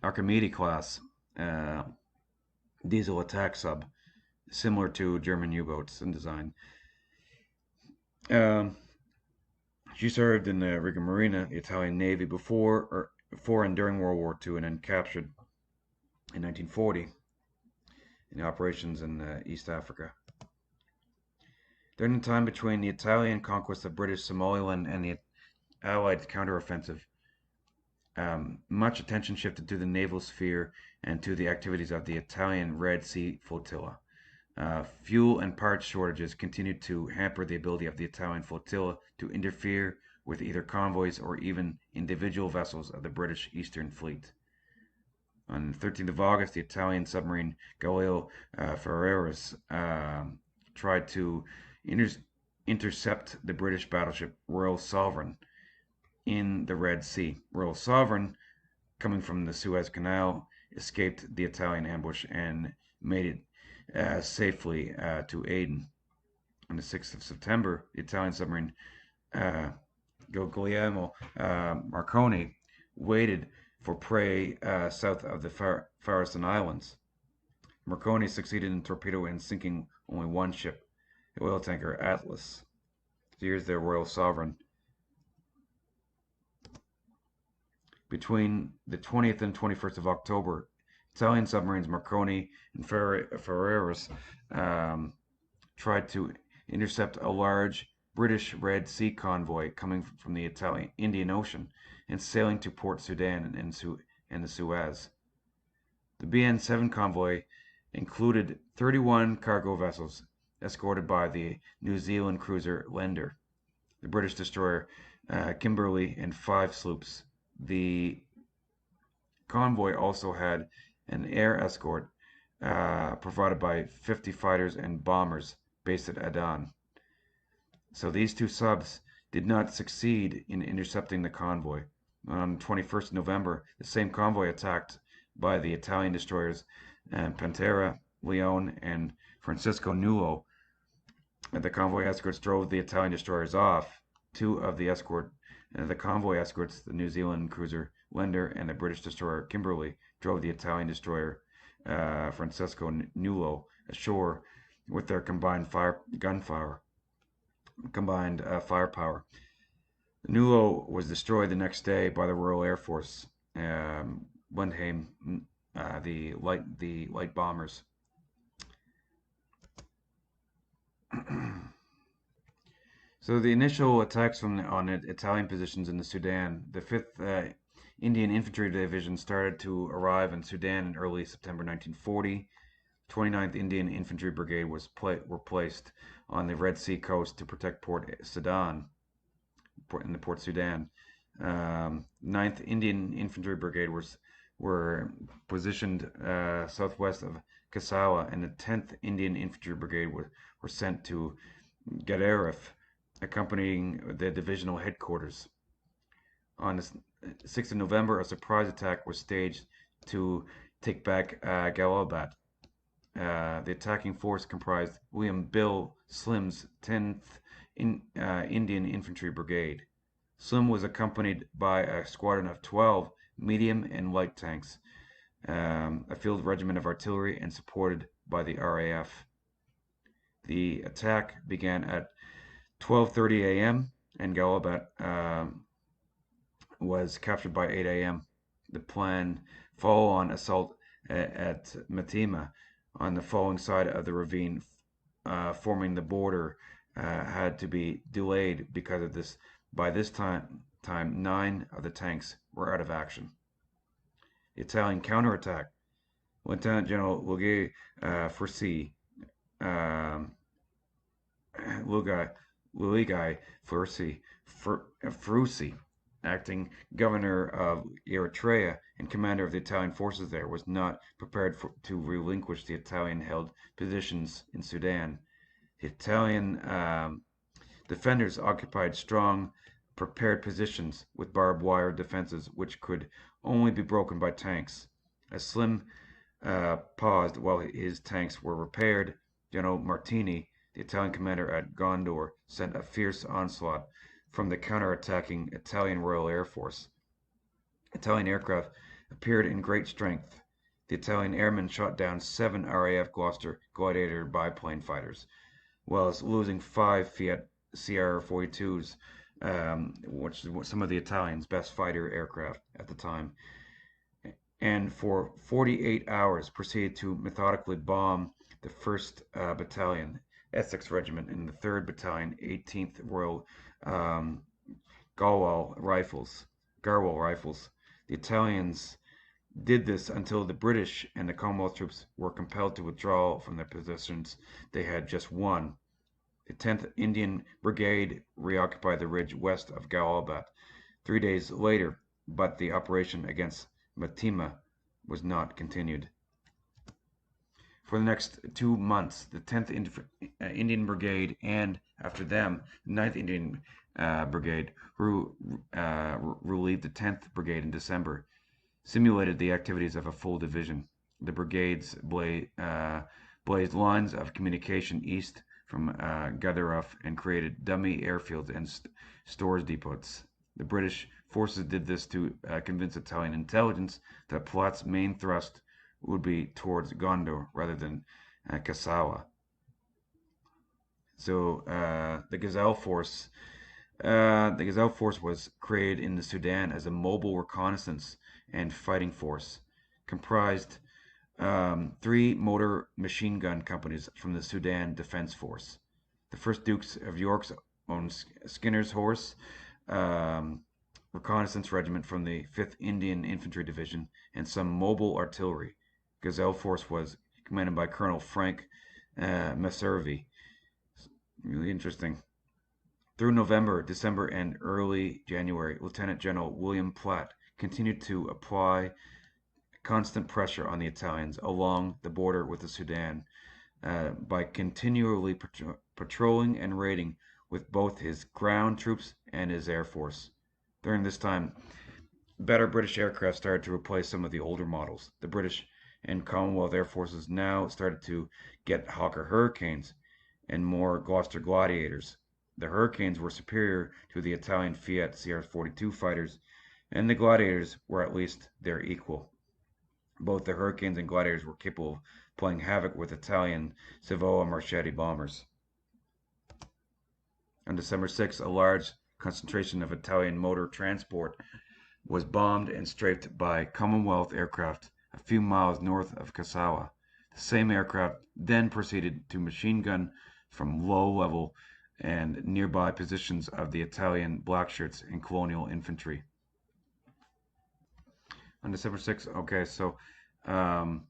Speaker 1: Archimedes class diesel attack sub, similar to German U-boats in design. She served in the Riga Marina, the Italian Navy, before and during World War II, and then captured in 1940 in the operations in East Africa. During the time between the Italian conquest of British Somaliland and the Allied counteroffensive, much attention shifted to the naval sphere and to the activities of the Italian Red Sea Flotilla. Fuel and parts shortages continued to hamper the ability of the Italian flotilla to interfere with either convoys or even individual vessels of the British Eastern Fleet. On the 13th of August, the Italian submarine Galileo Ferreras tried to intercept the British battleship Royal Sovereign in the Red Sea. Royal Sovereign, coming from the Suez Canal, escaped the Italian ambush and made it safely to Aden. On the 6th of September, the Italian submarine Guglielmo Marconi waited for prey south of the Faroe Islands. Marconi succeeded in torpedoing and sinking only one ship. the oil tanker Atlas. Here's their royal sovereign. Between the 20th and 21st of October, Italian submarines Marconi and Ferreras um, tried to intercept a large British Red Sea convoy coming from the Italian Indian Ocean and sailing to Port Sudan and the Suez. The BN-7 convoy included 31 cargo vessels escorted by the New Zealand cruiser Lender, the British destroyer Kimberley, and 5 sloops. The convoy also had an air escort provided by 50 fighters and bombers based at Aden. So these 2 subs did not succeed in intercepting the convoy. On 21st November, the same convoy attacked by the Italian destroyers Pantera, Leone, and Francisco Nulo. The convoy escorts drove the Italian destroyers off. 2 of the convoy escorts, the New Zealand cruiser Lender and the British destroyer Kimberley, drove the Italian destroyer Francisco Nulo ashore with their combined firepower. Nulo was destroyed the next day by the Royal Air Force, Blenheim, the light bombers. So the initial attacks on Italian positions in the Sudan, the 5th Indian Infantry Division started to arrive in Sudan in early September 1940. 29th Indian Infantry Brigade were placed on the Red Sea coast to protect Port Sudan, in the Port Sudan. 9th Indian Infantry Brigade were positioned southwest of Kasawa, and the 10th Indian Infantry Brigade were sent to Gadaref, accompanying the divisional headquarters. On the 6th of November, a surprise attack was staged to take back Galabat. The attacking force comprised William Bill Slim's 10th Indian Infantry Brigade. Slim was accompanied by a squadron of 12 medium and light tanks, a field regiment of artillery, and supported by the RAF. The attack began at 12:30 a.m. and Galabat was captured by 8 a.m. The planned follow-on assault at Matima on the following side of the ravine forming the border had to be delayed because of this. By this time 9 of the tanks were out of action. The Italian counterattack. Lieutenant General Luigi Ferrucci, acting governor of Eritrea and commander of the Italian forces there, was not prepared to relinquish the Italian-held positions in Sudan. The Italian defenders occupied strong, prepared positions with barbed wire defenses which could only be broken by tanks. As Slim paused while his tanks were repaired, General Martini, the Italian commander at Gondor, sent a fierce onslaught from the counter-attacking Italian Royal Air Force. Italian aircraft appeared in great strength. The Italian airmen shot down 7 RAF Gloucester Gladiator biplane fighters, whilst losing 5 Fiat CR-42s, which was some of the Italians' best fighter aircraft at the time, and for 48 hours proceeded to methodically bomb the 1st Battalion, Essex Regiment, and the 3rd Battalion, 18th Royal Garwal Rifles. The Italians did this until the British and the Commonwealth troops were compelled to withdraw from their positions they had just won. The 10th Indian Brigade reoccupied the ridge west of Galabat 3 days later, but the operation against Matima was not continued. For the next 2 months, the 10th Indian Brigade and, after them, the 9th Indian Brigade, who relieved the 10th Brigade in December, simulated the activities of a full division. The brigades blazed lines of communication east from Gadaref and created dummy airfields and stores depots. The British forces did this to convince Italian intelligence that Platt's main thrust would be towards Gondor rather than Kasawa. The Gazelle Force. The Gazelle Force was created in the Sudan as a mobile reconnaissance and fighting force, comprised three motor machine gun companies from the Sudan Defense Force. The first Dukes of York's own Skinner's Horse reconnaissance regiment from the 5th Indian Infantry Division, and some mobile artillery. Gazelle Force was commanded by Colonel Frank Messervy. Really interesting. Through November, December, and early January, Lieutenant General William Platt continued to apply constant pressure on the Italians along the border with the Sudan by continually patrolling and raiding with both his ground troops and his air force. During this time, better British aircraft started to replace some of the older models. The British and Commonwealth Air Forces now started to get Hawker Hurricanes and more Gloucester Gladiators. The Hurricanes were superior to the Italian Fiat CR-42 fighters, and the Gladiators were at least their equal. Both the Hurricanes and Gladiators were capable of playing havoc with Italian Savoia Marchetti bombers. On December 6, a large concentration of Italian motor transport was bombed and strafed by Commonwealth aircraft a few miles north of Kasawa. The same aircraft then proceeded to machine gun from low level and nearby positions of the Italian Blackshirts and Colonial Infantry. On December 6th, okay, so um,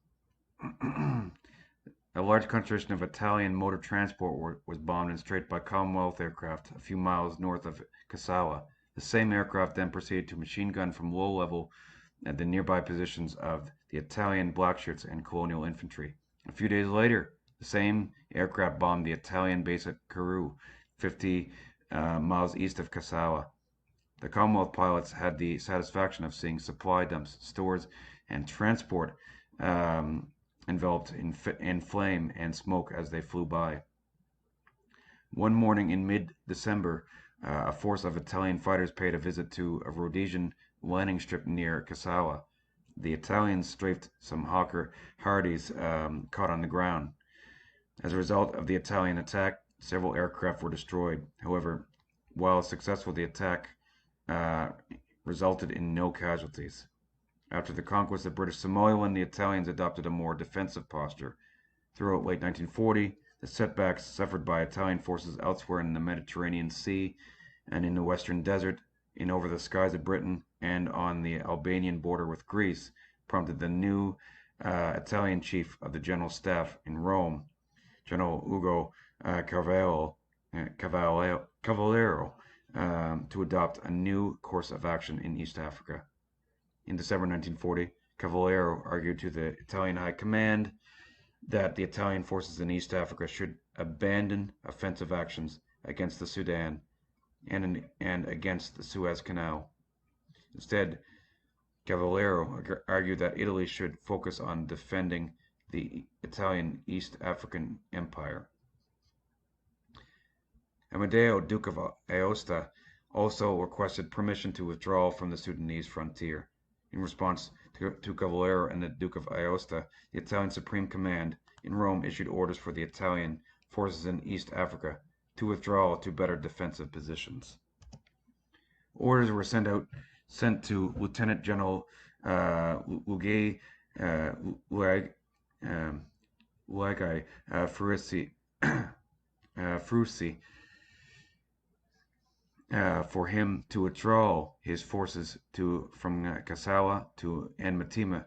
Speaker 1: a large concentration of Italian motor transport was bombed and strafed by Commonwealth aircraft a few miles north of Kasawa. The same aircraft then proceeded to machine gun from low level at the nearby positions of the Italian Blackshirts and Colonial Infantry. A few days later, the same aircraft bombed the Italian base at Karoo, 50 miles east of Kasawa. The Commonwealth pilots had the satisfaction of seeing supply dumps, stores, and transport enveloped in flame and smoke as they flew by. One morning in mid-December, a force of Italian fighters paid a visit to a Rhodesian landing strip near Kasawa. The Italians strafed some Hawker Hardies caught on the ground. As a result of the Italian attack, several aircraft were destroyed. However, while successful, the attack resulted in no casualties. After the conquest of British Somaliland, the Italians adopted a more defensive posture. Throughout late 1940, the setbacks suffered by Italian forces elsewhere in the Mediterranean Sea and in the Western Desert, in over the skies of Britain, and on the Albanian border with Greece, prompted the new Italian chief of the General Staff in Rome, General Ugo Cavallero, to adopt a new course of action in East Africa. In December 1940, Cavallero argued to the Italian High Command that the Italian forces in East Africa should abandon offensive actions against the Sudan and against the Suez Canal. Instead, Cavallero argued that Italy should focus on defending the Italian East African Empire. Amadeo, Duke of Aosta, also requested permission to withdraw from the Sudanese frontier. In response to Cavallero and the Duke of Aosta, the Italian Supreme Command in Rome issued orders for the Italian forces in East Africa to withdraw to better defensive positions. Orders were sent to Lieutenant General Lugai Frusi for him to withdraw his forces from Kasawa and Metemma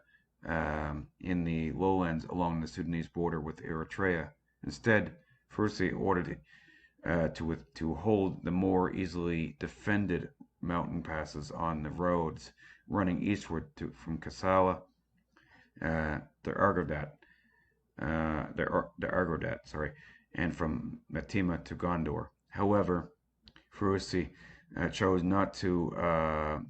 Speaker 1: in the lowlands along the Sudanese border with Eritrea. Instead, Frusi ordered to hold the more easily defended mountain passes on the roads running eastward from Kasawa, the Argodat, and from Metemma to Gondor. However, Frusi chose not to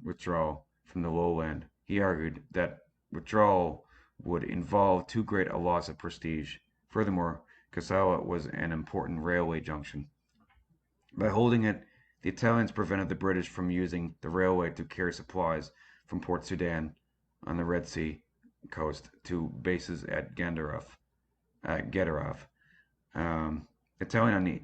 Speaker 1: withdraw from the lowland. He argued that withdrawal would involve too great a loss of prestige. Furthermore, Kasawa was an important railway junction. By holding it, the Italians prevented the British from using the railway to carry supplies from Port Sudan on the Red Sea coast to bases at Gedaref. Italian on the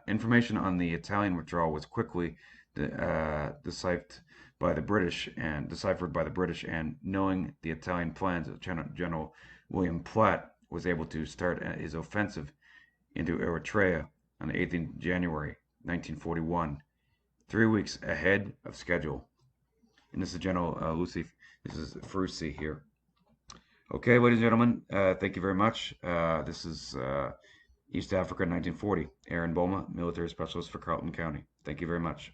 Speaker 1: information on the Italian withdrawal was quickly deciphered by the British, and knowing the Italian plans, General William Platt was able to start his offensive into Eritrea on the 8th of January 1941, 3 weeks ahead of schedule. And this is General Lucy. This is Frusi here. Okay, ladies and gentlemen, thank you very much. This is East Africa 1940. Aaron Boma, military specialist for Carleton County. Thank you very much.